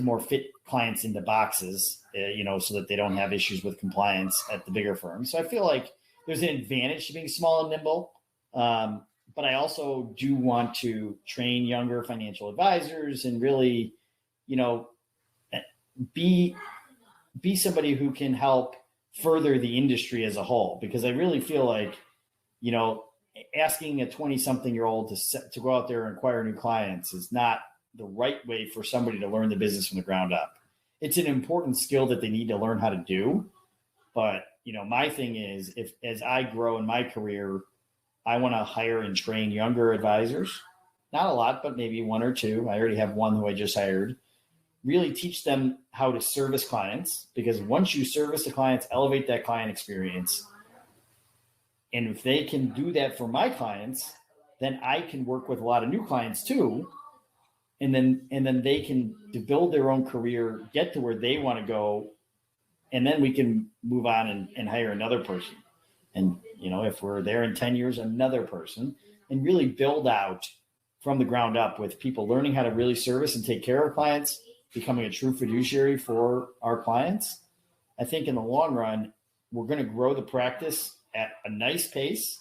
more fit clients into boxes, so that they don't have issues with compliance at the bigger firms. So I feel like there's an advantage to being small and nimble. But I also do want to train younger financial advisors and really, be somebody who can help further the industry as a whole, because I really feel like, asking a 20-something-year-old to go out there and acquire new clients is not the right way for somebody to learn the business from the ground up. It's an important skill that they need to learn how to do. But, my thing is, as I grow in my career, I want to hire and train younger advisors, not a lot, but maybe 1 or 2. I already have 1 who I just hired. Really teach them how to service clients, because once you service the clients, elevate that client experience. And if they can do that for my clients, then I can work with a lot of new clients too. And then they can build their own career, get to where they want to go. And then we can move on and hire another person. And, if we're there in 10 years, another person, and really build out from the ground up with people learning how to really service and take care of clients, becoming a true fiduciary for our clients. I think in the long run, we're going to grow the practice at a nice pace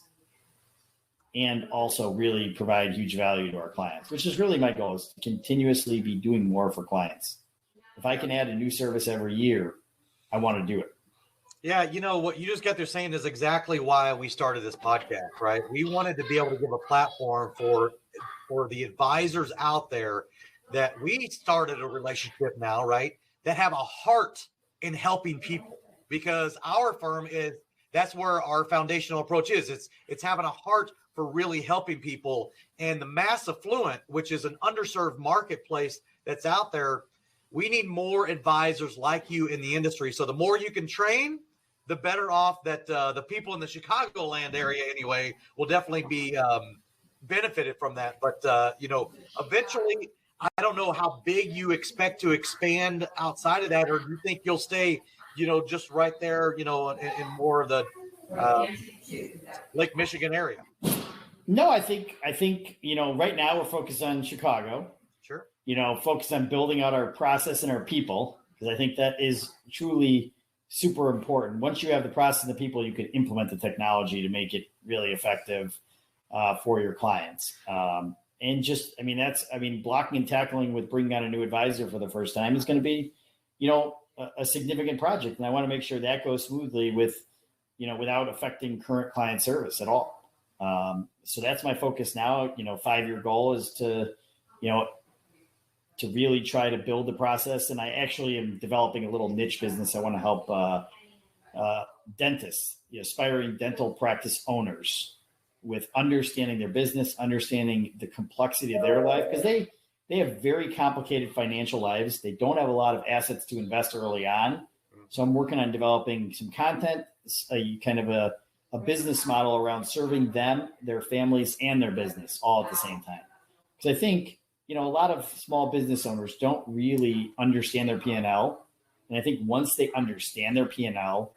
and also really provide huge value to our clients, which is really my goal, is to continuously be doing more for clients. If I can add a new service every year, I want to do it. Yeah, what you just got through saying is exactly why we started this podcast, right? We wanted to be able to give a platform for the advisors out there that we started a relationship now, right, that have a heart in helping people, because our firm that's where our foundational approach is. It's having a heart for really helping people. And the mass affluent, which is an underserved marketplace that's out there, we need more advisors like you in the industry. So the more you can train, the better off that the people in the Chicagoland area anyway will definitely be benefited from that. But, eventually, I don't know how big you expect to expand outside of that, or do you think you'll stay, just right there, in more of the Lake Michigan area? No, I think, right now we're focused on Chicago. Sure. Focused on building out our process and our people, because I think that is truly super important. Once you have the process and the people, you can implement the technology to make it really effective for your clients. And just, blocking and tackling with bringing on a new advisor for the first time is going to be, a significant project. And I want to make sure that goes smoothly without affecting current client service at all. So that's my focus now. 5-year goal is to really try to build the process. And I actually am developing a little niche business. I want to help dentists, aspiring dental practice owners, with understanding their business, understanding the complexity of their life, because they have very complicated financial lives. They don't have a lot of assets to invest early on. So I'm working on developing some content, a business model around serving them, their families, and their business all at the same time. Because I think, a lot of small business owners don't really understand their P&L. And I think once they understand their P&L,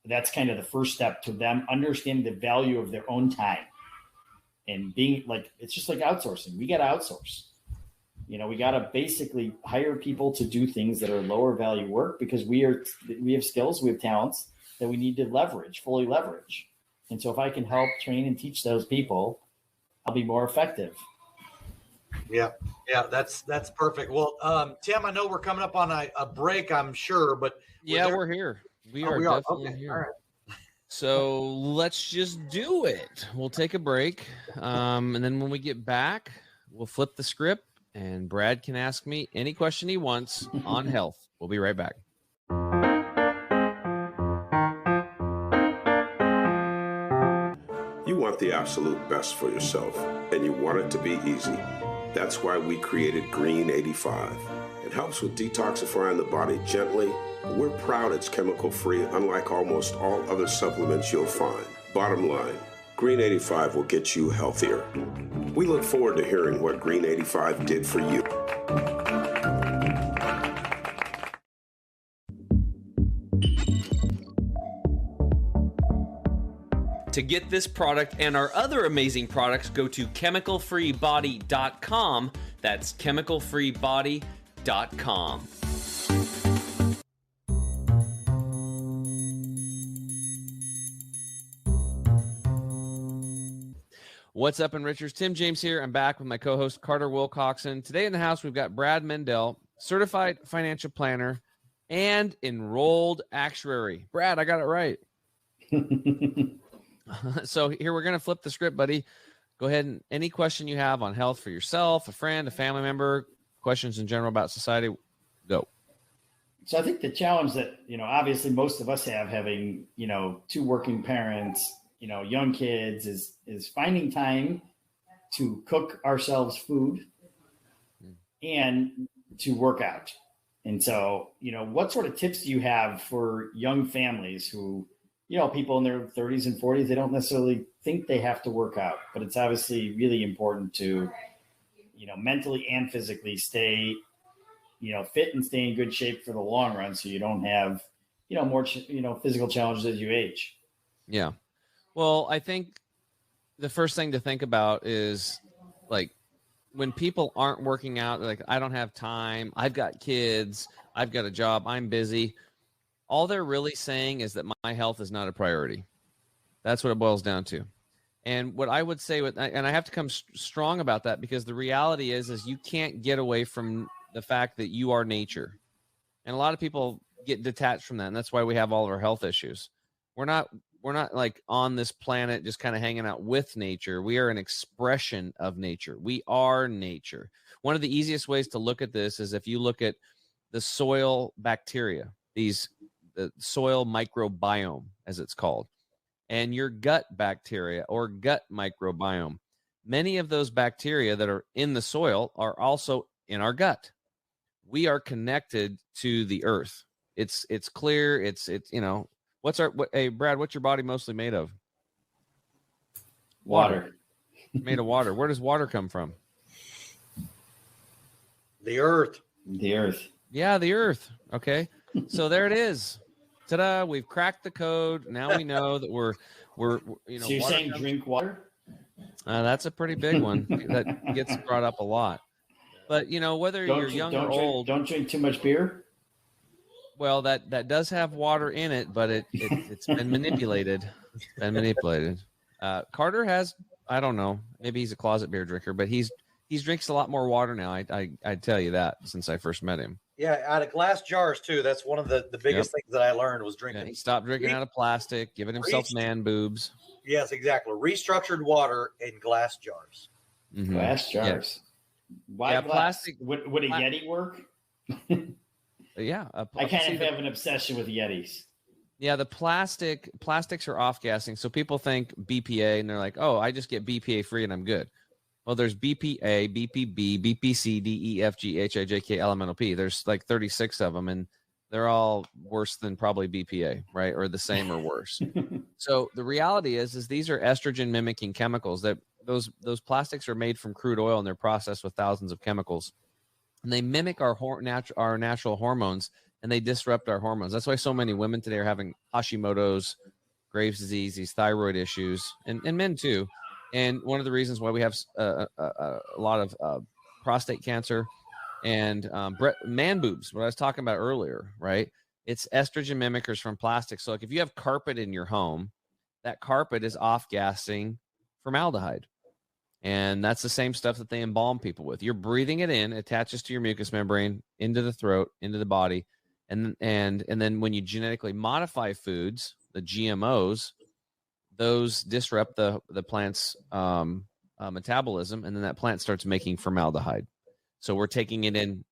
that's kind of the first step to them understanding the value of their own time, and being it's just like outsourcing. We got to outsource. We got to basically hire people to do things that are lower value work, because we have skills, we have talents that we need to fully leverage. And so if I can help train and teach those people, I'll be more effective. Yeah. Yeah, that's perfect. Well, Tim, I know we're coming up on a break, I'm sure, but we're here. We are definitely okay. here. All right. So let's just do it. We'll take a break. And then when we get back, we'll flip the script and Brad can ask me any question he wants on health. We'll be right back. You want the absolute best for yourself, and you want it to be easy. That's why we created Green 85. It helps with detoxifying the body gently. We're proud it's chemical-free, unlike almost all other supplements you'll find. Bottom line, Green 85 will get you healthier. We look forward to hearing what Green 85 did for you. To get this product and our other amazing products, go to chemicalfreebody.com. That's chemicalfreebody.com. What's up, Enrichers? Tim James here. I'm back with my co-host Carter Wilcoxon. Today in the house, we've got Brad Mendel, certified financial planner and enrolled actuary. Brad, I got it right. So here we're going to flip the script, buddy. Go ahead and any question you have on health for yourself, a friend, a family member, questions in general about society, go. So I think the challenge that, obviously most of us have having, two working parents, young kids is finding time to cook ourselves food and to work out. And so, what sort of tips do you have for young families who, people in their 30s and 40s, they don't necessarily think they have to work out, but it's obviously really important to, mentally and physically stay, fit and stay in good shape for the long run. So you don't have, more, physical challenges as you age. Yeah. Well, I think the first thing to think about is like when people aren't working out, like, I don't have time. I've got kids. I've got a job. I'm busy. All they're really saying is that my health is not a priority. That's what it boils down to. And what I would say and I have to come strong about that, because the reality is you can't get away from the fact that you are nature. And a lot of people get detached from that. And that's why we have all of our health issues. We're not like on this planet just kind of hanging out with nature. We are an expression of nature. We are nature. One of the easiest ways to look at this is if you look at the soil bacteria, the soil microbiome, as it's called, and your gut bacteria or gut microbiome. Many of those bacteria that are in the soil are also in our gut. We are connected to the earth. It's clear. It's hey Brad, what's your body mostly made of? Water. Made of water. Where does water come from? The earth. The earth. Yeah, the earth. Okay. So there it is. Ta-da, we've cracked the code. Now we know that we're So you're saying drink water? That's a pretty big one that gets brought up a lot. But whether you're young or old, don't drink too much beer. Well, that does have water in it, but it's been manipulated. It's been manipulated. Carter has, I don't know, maybe he's a closet beer drinker, but he drinks a lot more water now. I tell you that since I first met him. Yeah, out of glass jars too. That's one of the biggest things that I learned was drinking. Yeah, he stopped drinking out of plastic, giving himself man boobs. Yes, exactly. Restructured water in glass jars. Mm-hmm. Glass jars. Yeah. Why glass? Plastic? Would a Yeti work? Yeah. I kind of have an obsession with Yetis. Yeah, the plastics are off-gassing. So people think BPA and they're like, oh, I just get BPA free and I'm good. Well, there's BPA, BPB, BPC, D, E, F, G, H, I, J, K, L, M, N, O, P. There's like 36 of them, and they're all worse than probably BPA, right? Or the same or worse. So the reality is these are estrogen mimicking chemicals. That those plastics are made from crude oil and they're processed with thousands of chemicals, and they mimic our natural hormones, and they disrupt our hormones. That's why so many women today are having Hashimoto's, Graves' disease, these thyroid issues, and men too. And one of the reasons why we have a lot of prostate cancer and man boobs, what I was talking about earlier, right? It's estrogen mimickers from plastic. So like if you have carpet in your home, that carpet is off-gassing formaldehyde. And that's the same stuff that they embalm people with. You're breathing it in, attaches to your mucous membrane, into the throat, into the body. And then when you genetically modify foods, the GMOs, those disrupt the plant's metabolism, and then that plant starts making formaldehyde. So we're taking it in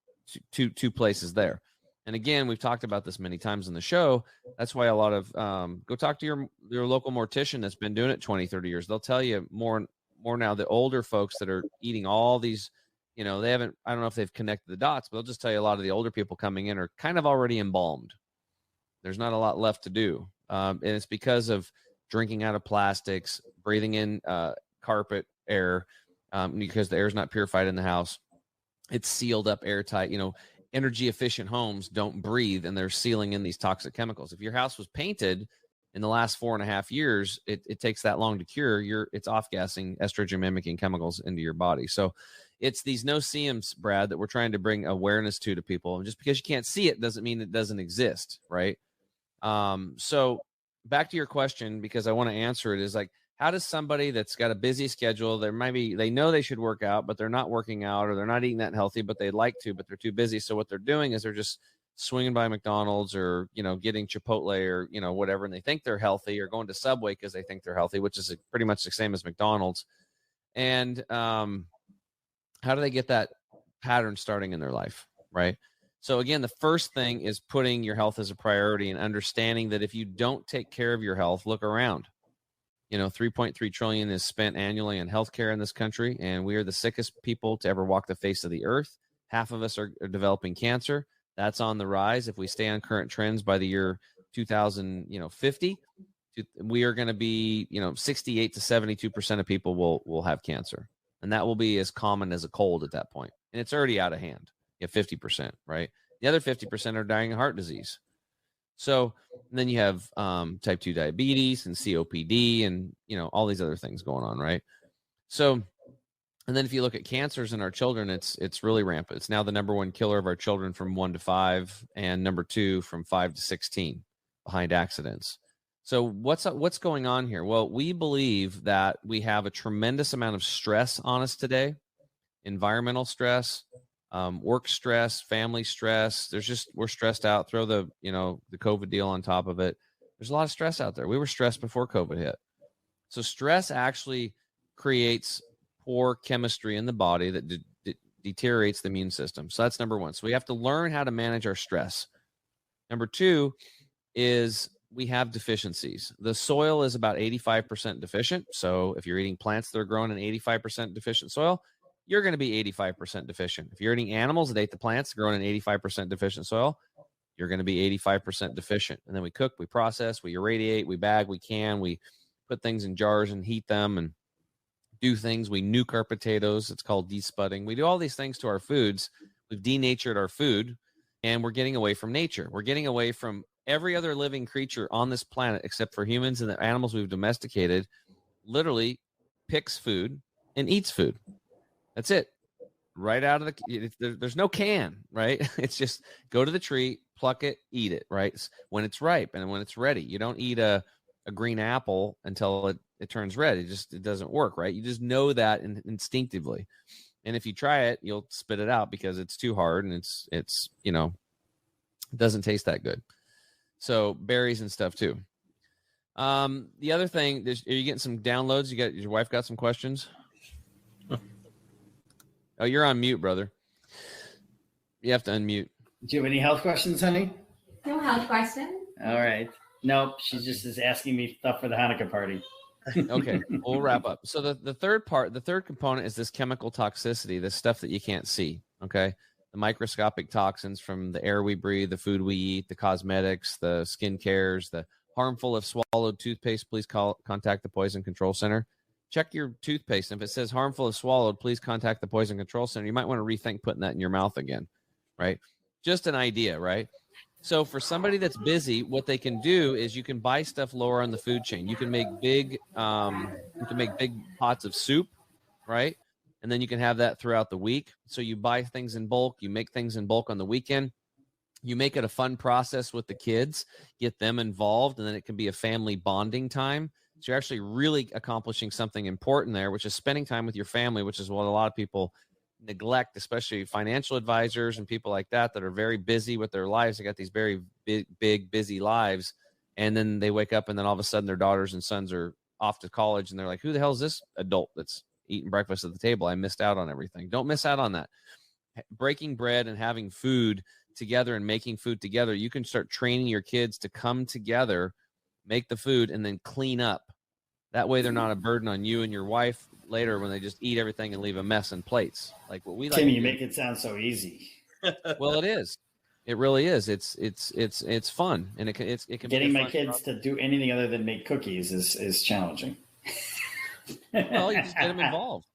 two places there. And again, we've talked about this many times in the show. That's why a lot of go talk to your local mortician that's been doing it 20, 30 years. They'll tell you more now, the older folks that are eating all these, I don't know if they've connected the dots, but they'll just tell you a lot of the older people coming in are kind of already embalmed. There's not a lot left to do. And it's because of drinking out of plastics, breathing in carpet air, because the air is not purified in the house. It's sealed up airtight. Energy efficient homes don't breathe, and they're sealing in these toxic chemicals. If your house was painted in the last 4.5 years, it takes that long to cure. It's off-gassing estrogen mimicking chemicals into your body. So it's these no-see-ums, Brad, that we're trying to bring awareness to people. And just because you can't see it doesn't mean it doesn't exist, right? So back to your question, because I want to answer it, is like, how does somebody that's got a busy schedule, they know they should work out, but they're not working out, or they're not eating that healthy, but they'd like to, but they're too busy. So what they're doing is they're just swinging by McDonald's, or, getting Chipotle, or, whatever. And they think they're healthy, or going to Subway because they think they're healthy, which is pretty much the same as McDonald's. And how do they get that pattern starting in their life? Right. So again, the first thing is putting your health as a priority, and understanding that if you don't take care of your health, look around. 3.3 trillion is spent annually on healthcare in this country, and we are the sickest people to ever walk the face of the earth. Half of us are developing cancer. That's on the rise. If we stay on current trends by the year 2050, we are going to be, 68 to 72% of people will have cancer, and that will be as common as a cold at that point. And it's already out of hand. You have 50%, right? The other 50% are dying of heart disease. So then you have type 2 diabetes and COPD and, all these other things going on, right? So, and then if you look at cancers in our children, it's really rampant. It's now the number one killer of our children from 1 to 5, and number 2 from 5 to 16 behind accidents. So what's going on here? Well, we believe that we have a tremendous amount of stress on us today, environmental stress, work stress, family stress. We're stressed out. Throw the COVID deal on top of it. There's a lot of stress out there. We were stressed before COVID hit. So stress actually creates poor chemistry in the body that deteriorates the immune system. So that's number one. So we have to learn how to manage our stress. Number 2 is we have deficiencies. The soil is about 85% deficient. So if you're eating plants that are grown in 85% deficient soil, you're going to be 85% deficient. If you're eating animals that ate the plants grown in 85% deficient soil, you're going to be 85% deficient. And then we cook, we process, we irradiate, we bag, we can, we put things in jars and heat them and do things. We nuke our potatoes. It's called despudding. We do all these things to our foods. We've denatured our food, and we're getting away from nature. We're getting away from every other living creature on this planet, except for humans and the animals we've domesticated, literally picks food and eats food. That's it. Right out of there's no can, right? It's just go to the tree, pluck it, eat it, right? When it's ripe and when it's ready. You don't eat a green apple until it turns red. It doesn't work, right? You just know that instinctively. And if you try it, you'll spit it out because it's too hard, and it's it doesn't taste that good. So berries and stuff too. The other thing, are you getting some downloads? Your wife got some questions? Oh, you're on mute, brother. You have to unmute. Do you have any health questions, honey? No health question. All right. Nope. She just is asking me stuff for the Hanukkah party. Okay. We'll wrap up. So the third component is this chemical toxicity, this stuff that you can't see. Okay. The microscopic toxins from the air we breathe, the food we eat, the cosmetics, the skin cares, the harmful if swallowed toothpaste, please contact the Poison Control Center. Check your toothpaste. And if it says harmful if swallowed, please contact the Poison Control Center. You might want to rethink putting that in your mouth again, right? Just an idea, right? So for somebody that's busy, what they can do is you can buy stuff lower on the food chain. You can make big pots of soup, right? And then you can have that throughout the week. So you buy things in bulk, you make things in bulk on the weekend. You make it a fun process with the kids, get them involved, and then it can be a family bonding time. So you're actually really accomplishing something important there, which is spending time with your family, which is what a lot of people neglect, especially financial advisors and people like that are very busy with their lives. They got these very big, busy lives. And then they wake up and then all of a sudden their daughters and sons are off to college and they're like, who the hell is this adult that's eating breakfast at the table? I missed out on everything. Don't miss out on that. Breaking bread and having food together and making food together, you can start training your kids to come together, make the food, and then clean up. That way they're not a burden on you and your wife later when they just eat everything and leave a mess in plates. Like what we like. Tim, you make it sound so easy. Well, it is. It really is. It's fun, and it can getting my kids to do anything other than make cookies is challenging. Well, you just get them involved.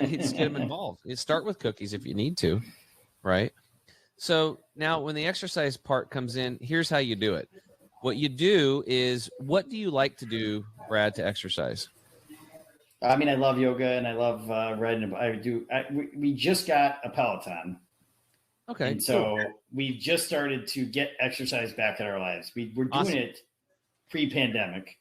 You just get them involved. You start with cookies if you need to, right? So now when the exercise part comes in, here's how you do it. What you do is, what do you like to do, Brad, to exercise? I mean, I love yoga and I love riding. We just got a Peloton. Okay. And so we've just started to get exercise back in our lives. We were doing it pre-pandemic.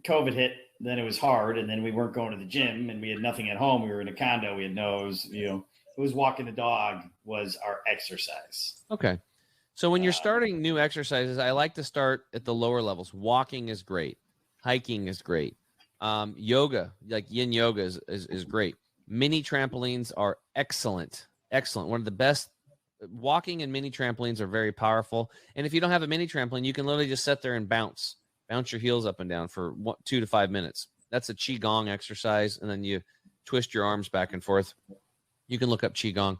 COVID hit, then it was hard, and then we weren't going to the gym, and we had nothing at home. We were in a condo. We had it was walking the dog was our exercise. Okay. So when you're starting new exercises, I like to start at the lower levels. Walking is great. Hiking is great. Yoga, like yin yoga is great. Mini trampolines are excellent. Excellent. One of the best. Walking and mini trampolines are very powerful. And if you don't have a mini trampoline, you can literally just sit there and bounce your heels up and down for 2 to 5 minutes. That's a Qigong exercise. And then you twist your arms back and forth. You can look up Qigong.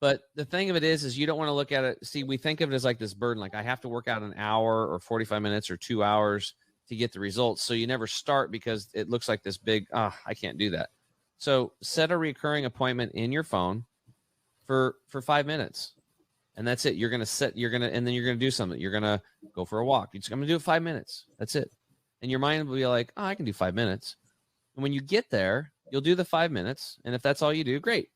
But the thing of it is you don't want to look at it. See, we think of it as like this burden, like I have to work out an hour or 45 minutes or 2 hours to get the results. So you never start because it looks like this big, I can't do that. So set a recurring appointment in your phone for 5 minutes. And that's it. And then you're going to do something. You're going to go for a walk. I'm going to do it 5 minutes. That's it. And your mind will be like, I can do 5 minutes. And when you get there, you'll do the 5 minutes. And if that's all you do, great.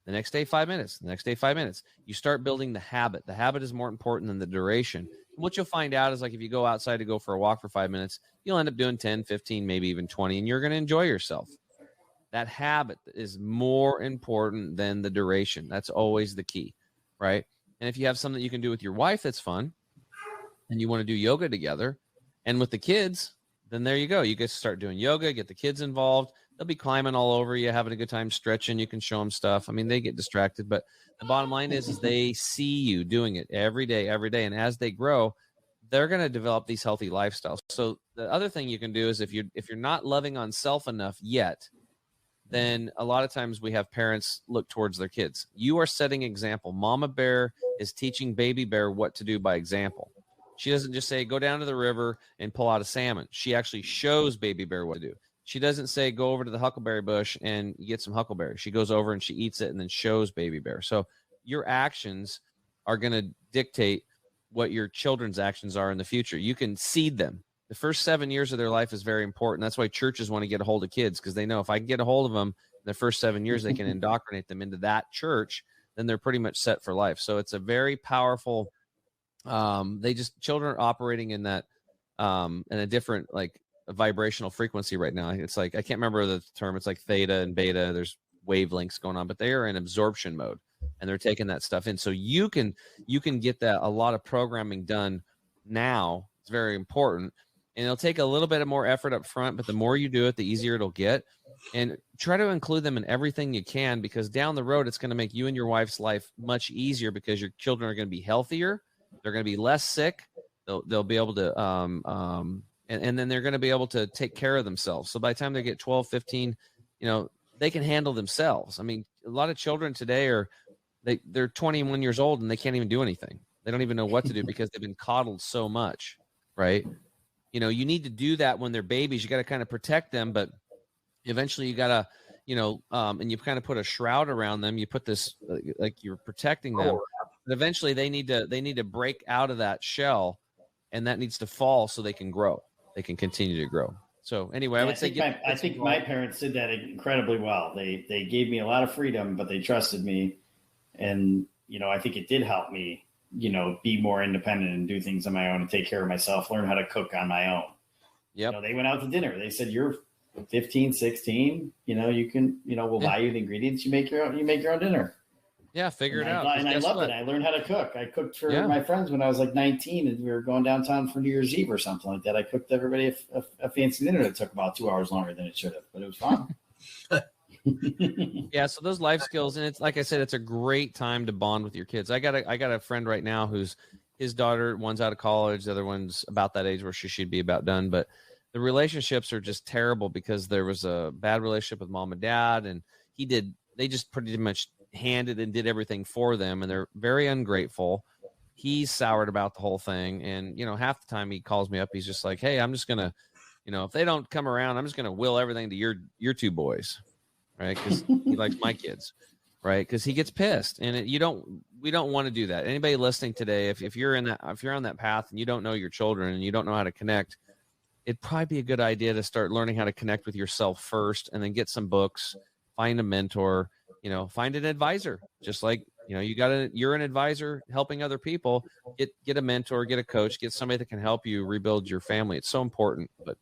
The next day, 5 minutes. The next day, 5 minutes. You start building the habit. The habit is more important than the duration. And what you'll find out is, like, if you go outside to go for a walk for 5 minutes, you'll end up doing 10, 15, maybe even 20, and you're going to enjoy yourself. That habit is more important than the duration. That's always the key, right? And if you have something that you can do with your wife that's fun, and you want to do yoga together, and with the kids, then there you go. You get to start doing yoga, get the kids involved. They'll be climbing all over you, having a good time stretching. You can show them stuff. I mean, they get distracted, but the bottom line is they see you doing it every day. And as they grow, they're going to develop these healthy lifestyles. So the other thing you can do is if you're not loving on self enough yet, then a lot of times we have parents look towards their kids. You are setting example. Mama bear is teaching baby bear what to do by example. She doesn't just say, go down to the river and pull out a salmon. She actually shows baby bear what to do. She doesn't say, go over to the huckleberry bush and get some huckleberry. She goes over and she eats it and then shows baby bear. So your actions are going to dictate what your children's actions are in the future. You can seed them. The first 7 years of their life is very important. That's why churches want to get a hold of kids, because they know if I can get a hold of them in the first 7 years, they can indoctrinate them into that church, then they're pretty much set for life. So it's a very powerful, children are operating in that, in a different, like, a vibrational frequency right now. It's like, I can't remember the term. It's like theta and beta. There's wavelengths going on, but they are in absorption mode and they're taking that stuff in. So you can get that, a lot of programming done now. It's very important. And it'll take a little bit of more effort up front, but the more you do it, the easier it'll get. And try to include them in everything you can, because down the road, it's going to make you and your wife's life much easier, because your children are going to be healthier. They're going to be less sick. They'll be able to, and then they're going to be able to take care of themselves. So by the time they get 12, 15, they can handle themselves. I mean, a lot of children today they're 21 years old and they can't even do anything. They don't even know what to do because they've been coddled so much, right? You need to do that when they're babies. You got to kind of protect them, but eventually you got to, and you kind of put a shroud around them. You put this, like you're protecting them, but eventually they need to break out of that shell, and that needs to fall so they can grow. They can continue to grow. So anyway, I would say, I think my parents did that incredibly well. They gave me a lot of freedom, but they trusted me. And, I think it did help me, be more independent and do things on my own and take care of myself, learn how to cook on my own. Yep. They went out to dinner. They said, you're 15, 16, you can, we'll buy you the ingredients. You make your own dinner. Yeah. Figure it out. And I loved it. I learned how to cook. I cooked for my friends when I was like 19 and we were going downtown for New Year's Eve or something like that. I cooked everybody a fancy dinner that took about 2 hours longer than it should have, but it was fun. Yeah. So those life skills, and it's like I said, it's a great time to bond with your kids. I got a friend right now who's his daughter, one's out of college, the other one's about that age where she should be about done, but the relationships are just terrible because there was a bad relationship with mom and dad, and they just pretty much handed and did everything for them, and they're very ungrateful. He's soured about the whole thing, and half the time he calls me up, he's just like, hey, I'm just gonna, if they don't come around, I'm just gonna will everything to your two boys, right? Because he likes my kids, right? Because he gets pissed, and we don't want to do that. Anybody listening today, if you're on that path and you don't know your children and you don't know how to connect, it'd probably be a good idea to start learning how to connect with yourself first, and then get some books, find a mentor, find an advisor. Just like, you're an advisor helping other people, get a mentor, get a coach, get somebody that can help you rebuild your family. It's so important. But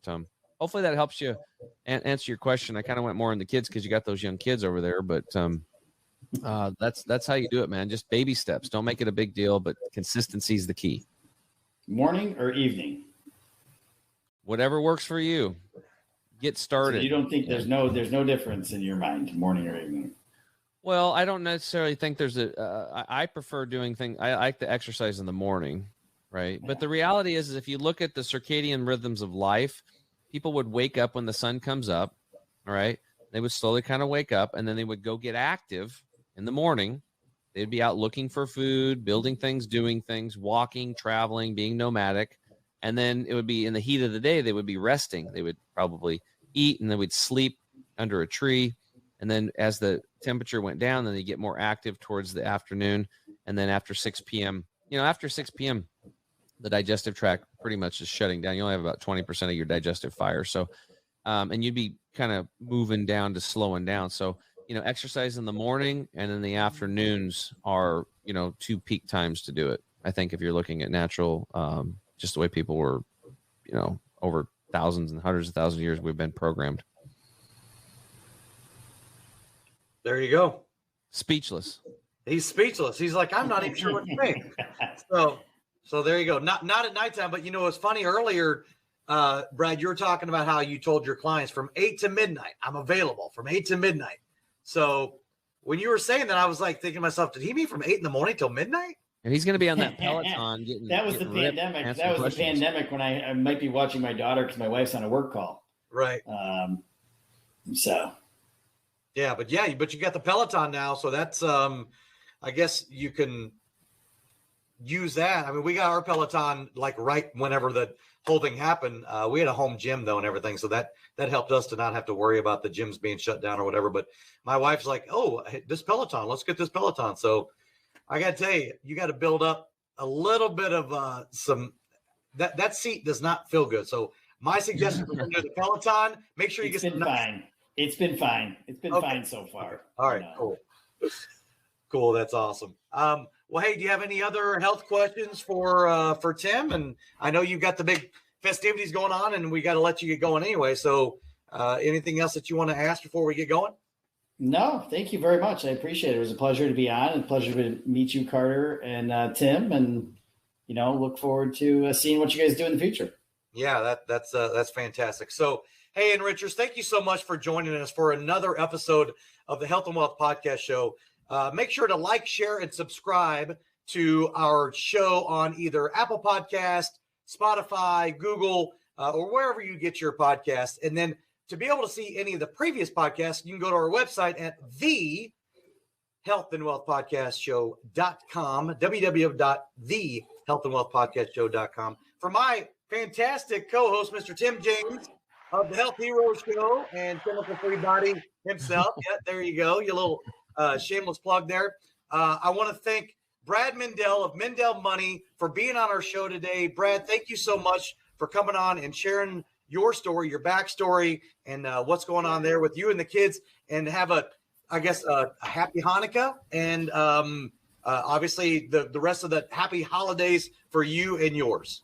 hopefully that helps you answer your question. I kind of went more on the kids because you got those young kids over there, but that's how you do it, man. Just baby steps. Don't make it a big deal, but consistency is the key. Morning or evening? Whatever works for you. Get started. So you don't think there's no difference in your mind, morning or evening? Well, I don't necessarily think there's I prefer doing things. I like to exercise in the morning, right? Yeah. But the reality is if you look at the circadian rhythms of life, people would wake up when the sun comes up, all right? They would slowly kind of wake up, and then they would go get active in the morning. They'd be out looking for food, building things, doing things, walking, traveling, being nomadic. And then it would be in the heat of the day, they would be resting. They would probably eat, and they would sleep under a tree. And then as the temperature went down, then they get more active towards the afternoon. And then after 6 p.m., the digestive tract pretty much is shutting down. You only have about 20% of your digestive fire. So, and you'd be kind of moving down to slowing down. So, exercise in the morning and in the afternoons are, two peak times to do it. I think if you're looking at natural, just the way people were, over thousands and hundreds of thousands of years, we've been programmed. There you go. Speechless. He's speechless. He's like, I'm not even sure what to think. So there you go. Not at nighttime, but it's funny earlier, Brad, you were talking about how you told your clients from 8 to midnight, I'm available from 8 to midnight. So when you were saying that, I was like thinking to myself, did he mean from 8 in the morning till midnight? And he's going to be on that Peloton. That was the pandemic. That was the pandemic when I might be watching my daughter because my wife's on a work call. Right. So. Yeah, but you got the Peloton now, so that's I guess you can use that. I mean, we got our Peloton like right whenever the whole thing happened. We had a home gym though and everything, so that helped us to not have to worry about the gyms being shut down or whatever. But my wife's like, "Oh, this Peloton, let's get this Peloton." So I got to tell you, you got to build up a little bit of some. That seat does not feel good. So my suggestion for the Peloton, make sure you get some. Fine. It's been fine. It's been fine so far. All right, cool. That's awesome. Well, hey, do you have any other health questions for Tim? And I know you've got the big festivities going on, and we got to let you get going anyway. So, anything else that you want to ask before we get going? No, thank you very much. I appreciate it. It was a pleasure to be on, and a pleasure to meet you, Carter and Tim, and look forward to seeing what you guys do in the future. Yeah, that's fantastic. So, hey, Enrichers, thank you so much for joining us for another episode of the Health and Wealth Podcast Show. Make sure to like, share, and subscribe to our show on either Apple Podcast, Spotify, Google, or wherever you get your podcasts. And then to be able to see any of the previous podcasts, you can go to our website at thehealthandwealthpodcastshow.com, www.thehealthandwealthpodcastshow.com. For my fantastic co-host, Mr. Tim James of the Health Heroes Show and Chemical Free Body himself. Yeah, there you go. Your little shameless plug there. I want to thank Brad Mendel of Mendel Money for being on our show today. Brad, thank you so much for coming on and sharing your story, your backstory, and what's going on there with you and the kids. And have a happy Hanukkah, and obviously the rest of the happy holidays for you and yours.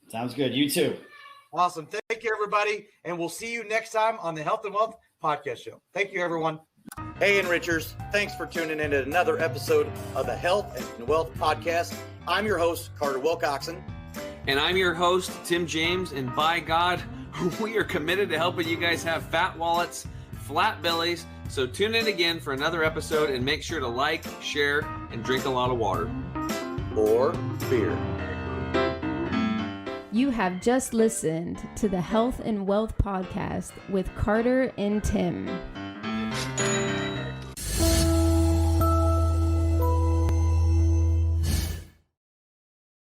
Sounds good. You too. Awesome. Thank you, everybody. And we'll see you next time on the Health and Wealth Podcast Show. Thank you, everyone. Hey, Enrichers. Thanks for tuning in to another episode of the Health and Wealth Podcast. I'm your host, Carter Wilcoxon. And I'm your host, Tim James. And by God, we are committed to helping you guys have fat wallets, flat bellies. So tune in again for another episode and make sure to like, share, and drink a lot of water. Or beer. You have just listened to the Health and Wealth Podcast with Carter and Tim.